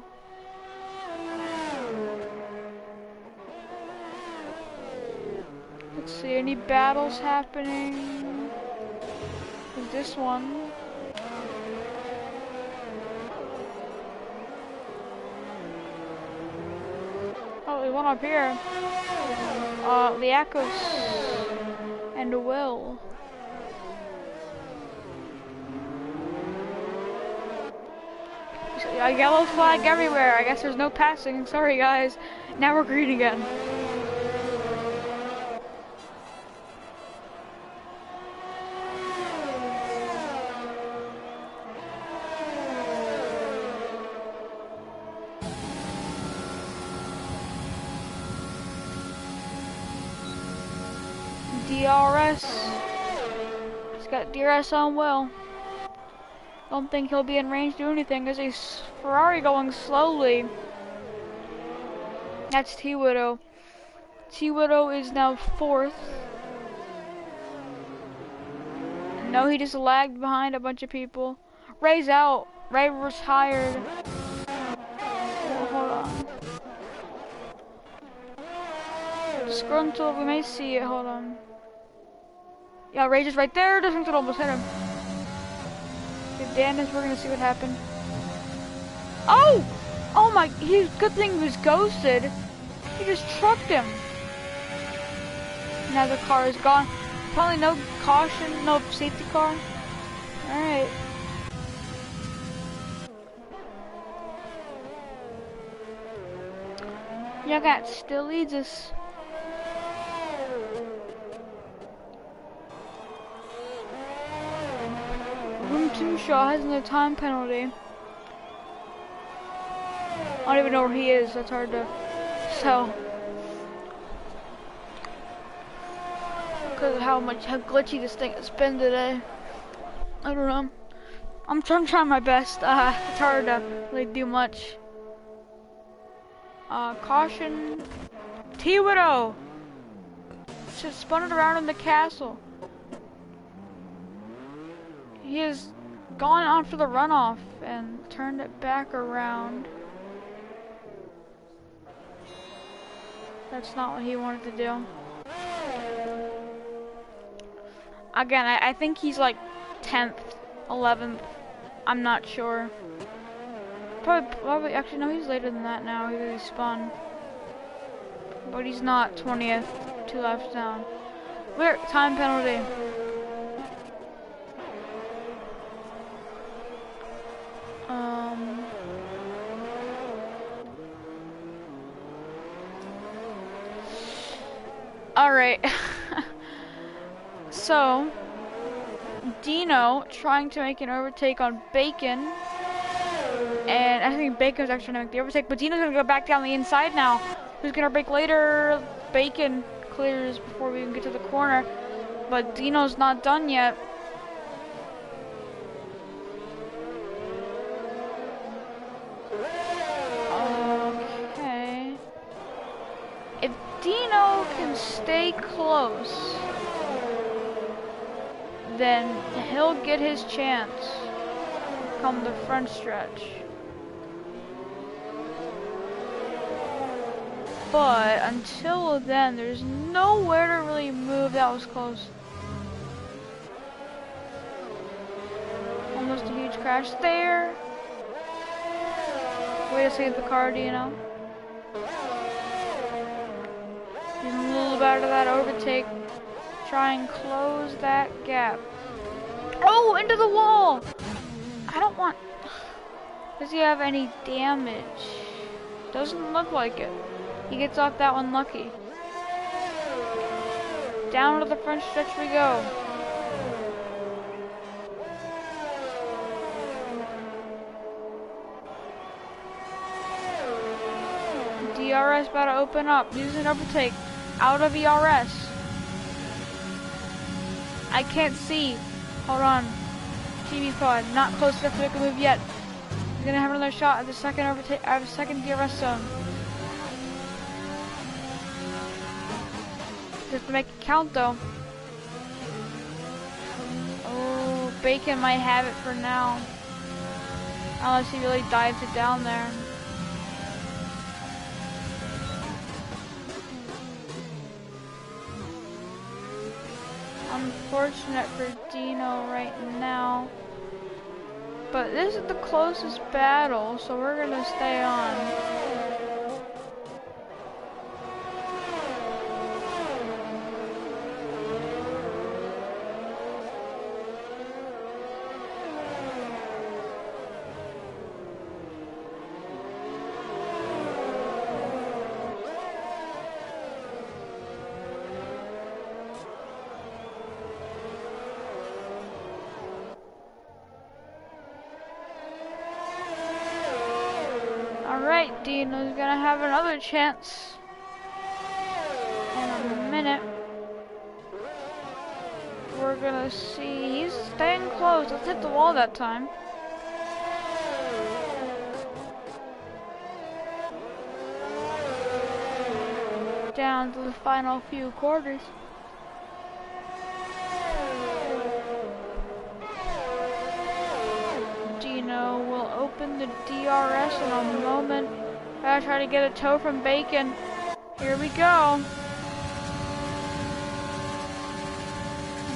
Let's see, any battles happening? Is this one? Oh, there's one up here. Liakos and Will. A yellow flag everywhere. I guess there's no passing. Sorry guys. Now we're green again. DRS. He's got DRS on Will. Don't think he'll be in range to do anything. There's a Ferrari going slowly. That's T-Widow. T-Widow is now 4th. No, he just lagged behind a bunch of people. Ray's out. Ray retired. Oh, hold on. Scruntle, we may see it. Hold on. Yeah, Ray just right there. Doesn't almost hit him. Good damage, we're gonna see what happened. Oh! Oh my, good thing he was ghosted. He just trucked him. Now the car is gone. Probably no caution, no safety car. Alright. Yeah, that still leads us. Room 2 Shaw has no time penalty. I don't even know where he is, that's hard to tell. Because of how glitchy this thing has been today. I don't know. I'm trying my best. It's hard to really do much. Caution. T-Widow! Just spun it around in the castle. He has gone on for the runoff and turned it back around. That's not what he wanted to do. Again, I think he's like 10th, 11th. I'm not sure. Probably, actually, no, he's later than that now. He really spun. But he's not 20th, 2 laps down. We're time penalty. Alright. So, Dino trying to make an overtake on Bacon. And I think Bacon's actually gonna make the overtake, but Dino's gonna go back down the inside now. Who's gonna brake later? Bacon clears before we even get to the corner. But Dino's not done yet. Okay. If Dino can stay close, then he'll get his chance come the front stretch. But until then, there's nowhere to really move. That was close. Almost a huge crash there. Way to save the car, Dino. He's a little bit out of that overtake. Try and close that gap. Oh, into the wall! I don't want... Does he have any damage? Doesn't look like it. He gets off that one lucky. Down to the front stretch we go. DRS about to open up. Using an overtake. Out of ERS. I can't see. Hold on. TV pod. Not close enough to make a move yet. He's gonna have another shot at the second overtake. I have a second DRS zone. Just to make it count though. Oh, Bacon might have it for now. Unless he really dives it down there. Unfortunate for Dino right now. But this is the closest battle, so we're gonna stay on. Alright, Dino's gonna have another chance in a minute. We're gonna see, he's staying close. Let's hit the wall that time. Down to the final few quarters. Dino will open the DRS in a moment. Gotta try to get a tow from Bacon. Here we go.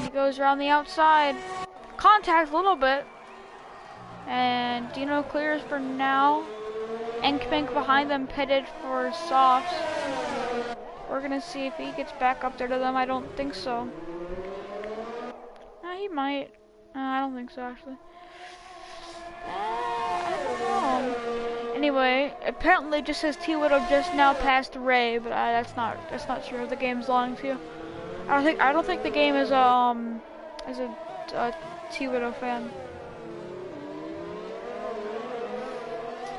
He goes around the outside. Contact a little bit. And Dino clears for now. Enkpink behind them pitted for softs. we're gonna see if he gets back up there to them. I don't think so. He might. I don't think so, actually. I don't know. Anyway, apparently it just says T-Widow just now passed Ray, but that's not true. The game's lying to you. I don't think the game is a T-Widow fan.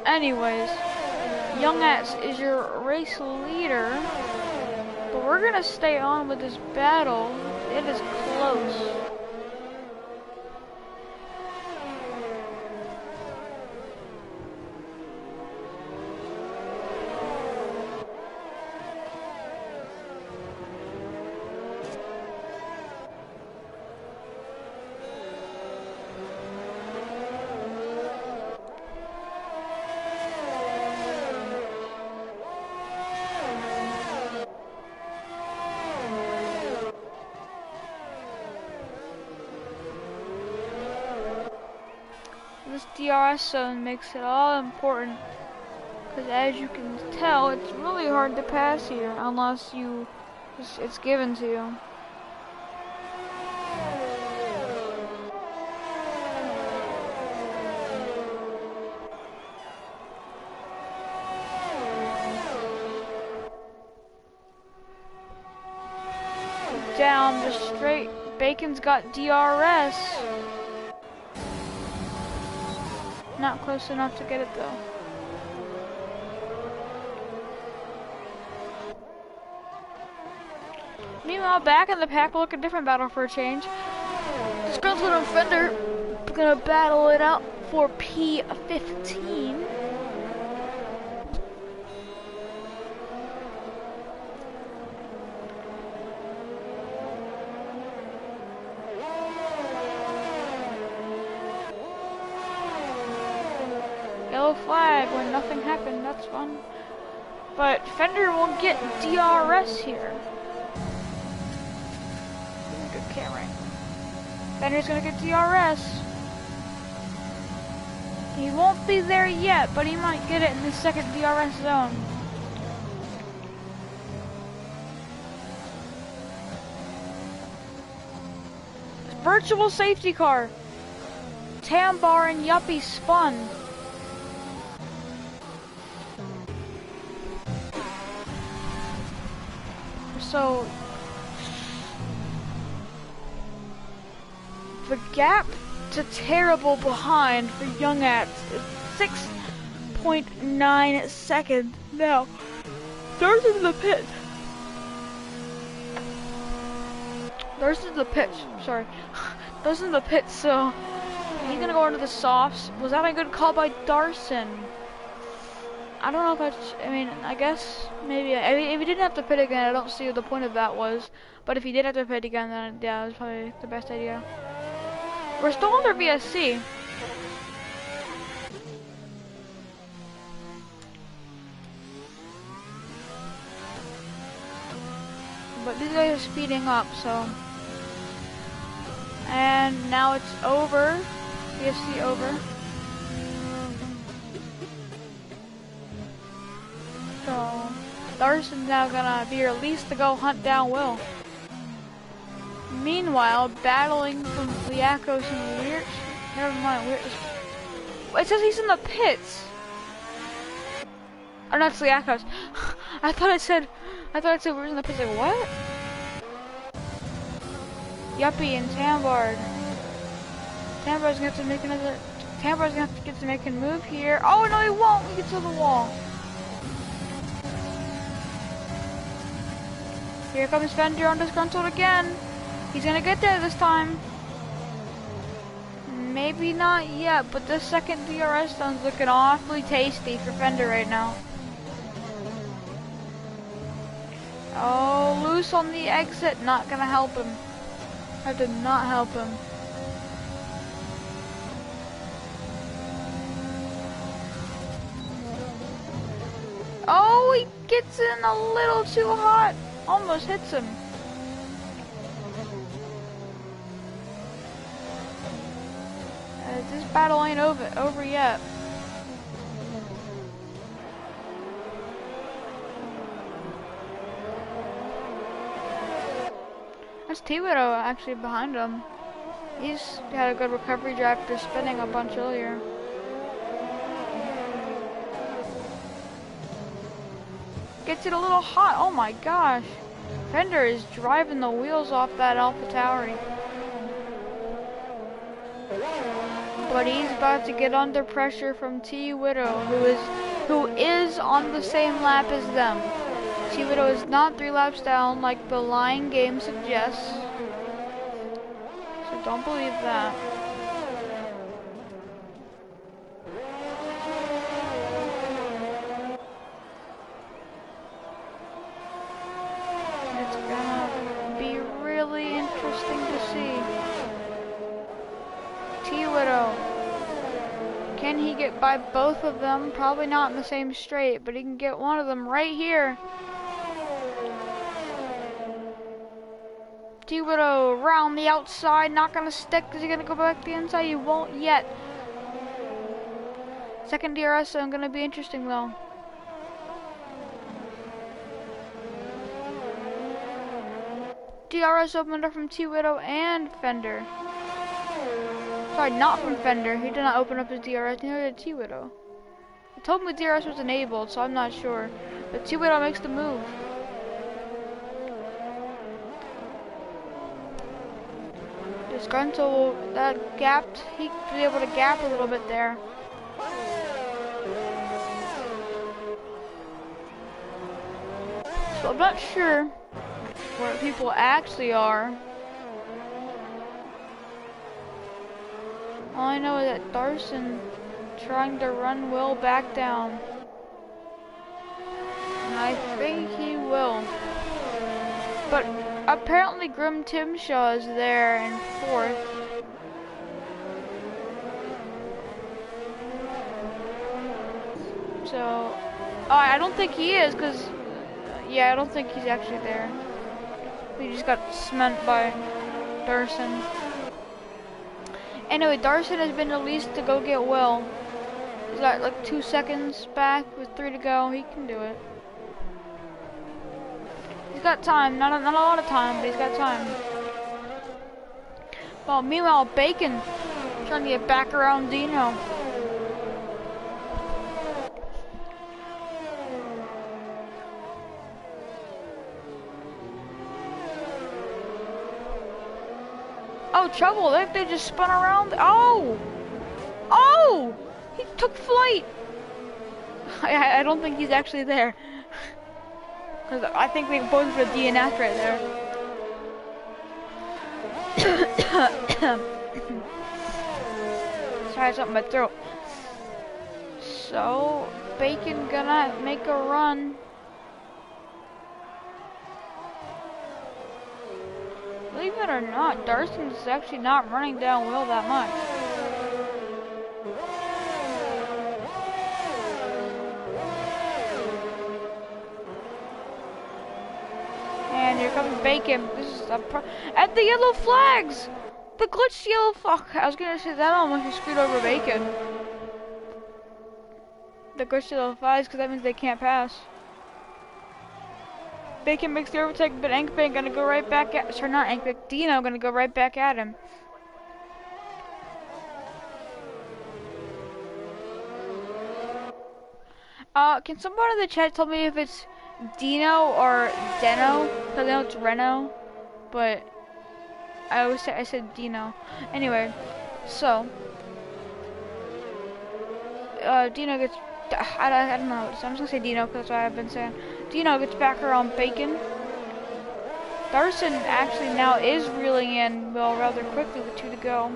Anyways, Youngats is your race leader, but we're gonna stay on with this battle. It is close. This DRS zone makes it all important, because as you can tell, it's really hard to pass here unless it's given to you. Down just straight. Bacon's got DRS. Not close enough to get it though. Meanwhile, back in the pack, look, a different battle for a change. Disgruntled and Fender gonna battle it out for P15. Yellow flag when nothing happened, that's fun. But Fender will get DRS here. Good camera. Fender's gonna get DRS. He won't be there yet, but he might get it in the second DRS zone. Virtual safety car. Tambar and Yuppie spun. So the gap to terrible behind for Youngats is 6.9 seconds. Now, theirs is the pit. Theirs is the pitch. Sorry, theirs is the pit. So he's gonna go into the softs. Was that a good call by Darson? I don't know if that's, I mean, I guess, maybe, I mean, if he didn't have to pit again, I don't see what the point of that was. But if he did have to pit again, then yeah, it was probably the best idea. We're still under VSC. But these guys are speeding up, so. And now it's over. VSC over. So, Darson's now gonna be released to go hunt down Will. Meanwhile, battling from Liakos and Weird. Never mind, Weird. It says he's in the pits. Oh, not Liakos. I thought it said Weird in the pits. Like, what? Yuppie and Tambard. Tambar's gonna have to make another. Tambar's gonna have to get to make a move here. Oh no, he won't. He gets to the wall. Here comes Fender on Disgruntled again. He's gonna get there this time. Maybe not yet, but the second DRS zone's looking awfully tasty for Fender right now. Oh, loose on the exit, not gonna help him. That did not help him. Oh, he gets in a little too hot. Almost hits him. This battle ain't over yet. That's T-Widow actually behind him. He's had a good recovery drive after spinning a bunch earlier. Gets it a little hot, oh my gosh. Fender is driving the wheels off that AlphaTauri. But he's about to get under pressure from T-Widow, who is on the same lap as them. T-Widow is not 3 laps down like the lying game suggests. So don't believe that. It's gonna be really interesting to see. T-Widow. Can he get by both of them? Probably not in the same straight, but he can get one of them right here. T-Widow around the outside, not gonna stick. Is he gonna go back to the inside? He won't yet. Second DRS zone gonna be interesting though. DRS opened up from T-Widow and Fender. Sorry, not from Fender. He did not open up his DRS, neither did T-Widow. He told me DRS was enabled, so I'm not sure. But T-Widow makes the move. Disgruntled, that gapped. He was able to gap a little bit there. So I'm not sure where people actually are. All I know is that Darson trying to run Will back down. And I think he will. But apparently Grim Timshaw is there in 4th. So, oh, I don't think he is, because, yeah, I don't think he's actually there. He just got smelt by Darson. Anyway, Darson has been released to go get Will. He's got like 2 seconds back with 3 to go. He can do it. He's got time. Not a lot of time, but he's got time. Well, meanwhile, Bacon trying to get back around Dino. Oh, trouble. They just spun around. Oh! Oh! He took flight. I don't think he's actually there. Because I think we both put a DNF right there. Sorry, something in my throat. So, Bacon gonna make a run. Believe it or not, Darson's actually not running down Will that much. And here comes Bacon. This is at the yellow flags! The glitched yellow fuck. I was gonna say that almost screwed over Bacon. The glitched yellow flags, because that means they can't pass. Bacon makes the overtake, but Ankbank gonna go right back at, sorry, not Ankbank, Dino gonna go right back at him. Can someone in the chat tell me if it's Dino or Deno? Because I know it's Reno, but I said Dino. Anyway, so Dino gets, I don't know, so I'm just gonna say Dino because that's what I've been saying. Dino gets back around Bacon. Darson actually now is reeling in Will rather quickly with 2 to go.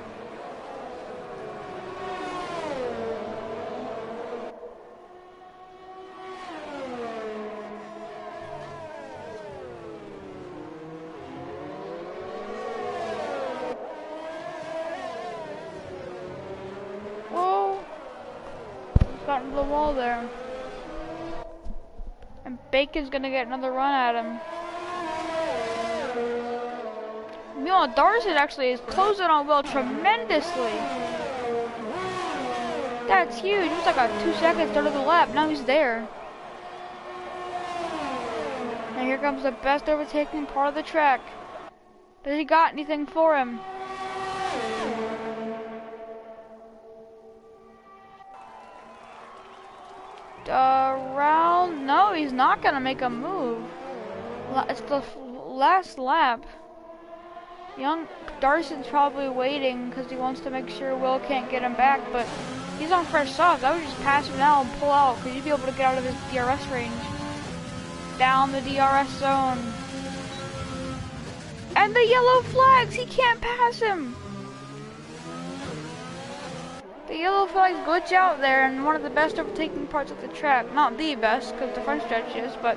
Whoa! Got into the wall there. And Bacon's gonna get another run at him. Meanwhile, Darson actually is closing on Will tremendously. That's huge. It was like a 2 seconds start of the lap. Now he's there. And here comes the best overtaking part of the track. Does he got anything for him? Round? No, he's not gonna make a move. It's the last lap. Young Darson's probably waiting because he wants to make sure Will can't get him back, but he's on fresh softs. I would just pass him now and pull out because you'd be able to get out of his DRS range. Down the DRS zone. And the yellow flags! He can't pass him! The yellow flags glitch out there in one of the best overtaking parts of the track. Not the best, because the front stretch is, but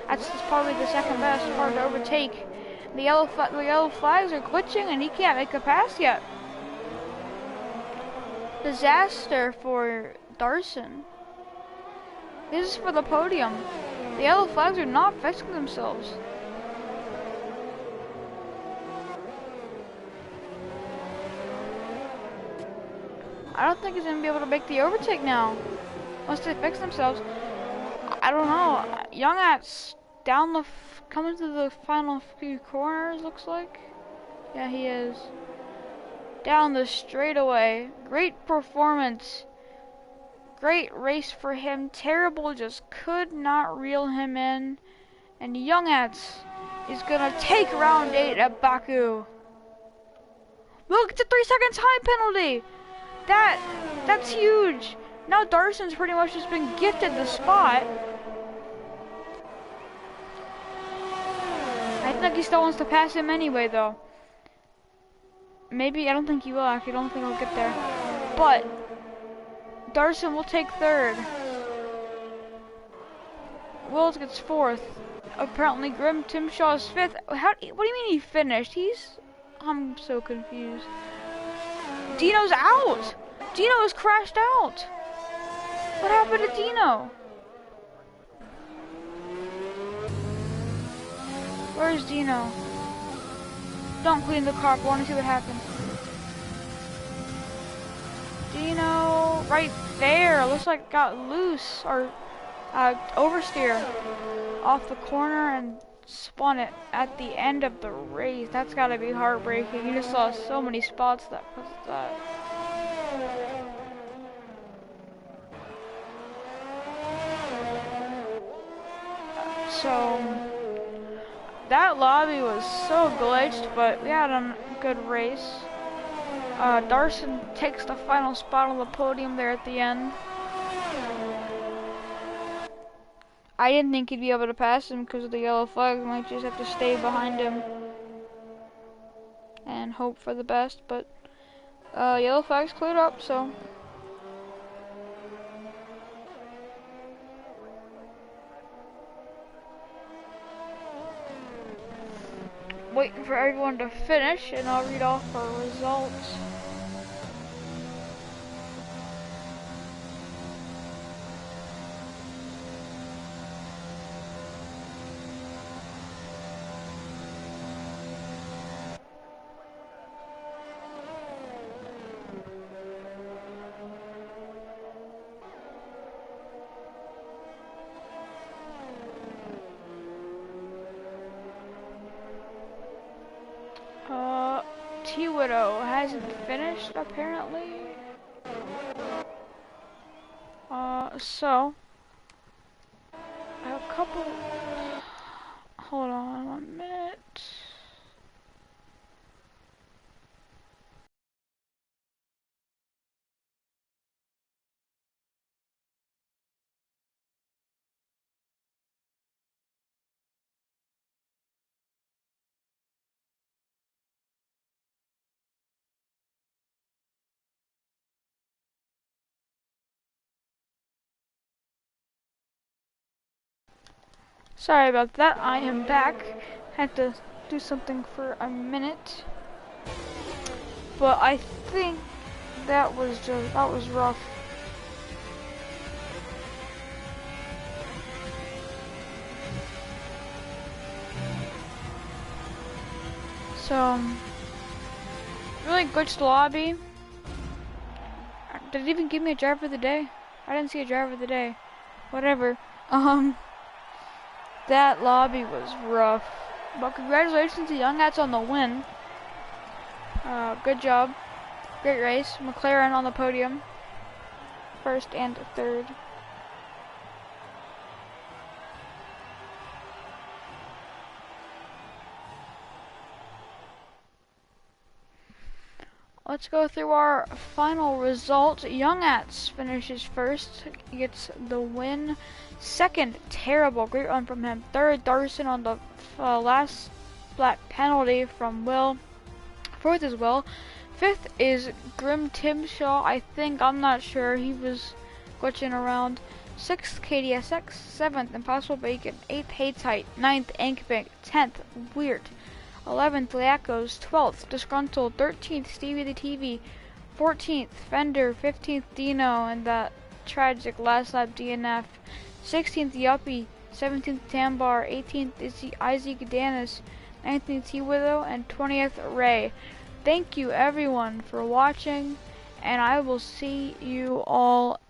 that's probably the second best part to overtake. The yellow flags are glitching and he can't make a pass yet. Disaster for Darson. This is for the podium. The yellow flags are not fixing themselves. I don't think he's going to be able to make the overtake now. Once they fix themselves. I don't know. Young At's down coming to the final few corners, looks like. Yeah, he is. Down the straightaway. Great performance. Great race for him. Terrible just could not reel him in. And Young Ats is gonna take round 8 at Baku. Look, it's a 3-second time penalty. That's huge. Now Darson's pretty much just been gifted the spot. I think he still wants to pass him anyway, though. Maybe, I don't think he will, actually. I don't think he'll get there. But Darson will take 3rd. Wills gets 4th. Apparently Grim Timshaw is 5th. What do you mean he finished? I'm so confused. Dino's out! Dino has crashed out! What happened to Dino? Where's Dino? Don't clean the car, I want to see what happens. Dino, right there, looks like it got loose, or oversteer off the corner and spun it at the end of the race. That's gotta be heartbreaking. You just saw so many spots that caused that. So that lobby was so glitched, but we had a good race. Darson takes the final spot on the podium there at the end. I didn't think he'd be able to pass him because of the yellow flag. Might just have to stay behind him and hope for the best, but yellow flag's cleared up, so waiting for everyone to finish, and I'll read off our results. T-Widow hasn't finished, apparently. So I have a couple. Hold on 1 minute. Sorry about that, I am back. Had to do something for a minute. But I think that was rough. So, really glitched the lobby. Did it even give me a driver of the day? I didn't see a driver of the day. Whatever. That lobby was rough. But congratulations to Young Hats on the win. Good job. Great race. McLaren on the podium. First and third. Let's go through our final results. Young Hats finishes first, gets the win. Second, terrible, great run from him. Third, Darson on the last lap penalty from Will. Fourth is Will. Fifth is Grim Timshaw, I think, I'm not sure, he was glitching around. Sixth, KDSX. Seventh, Impossible Bacon. Eighth, Haytite. Ninth, Ankbank. 10th, Weird. 11th, Liakos. 12th, Disgruntled. 13th, Stevie the TV. 14th, Fender. 15th, Dino and that tragic last lap DNF. 16th, Yuppie. 17th, Tambar. 18th is Isaac Danis. 19th, T-Widow. And 20th, Ray. Thank you everyone for watching, and I will see you all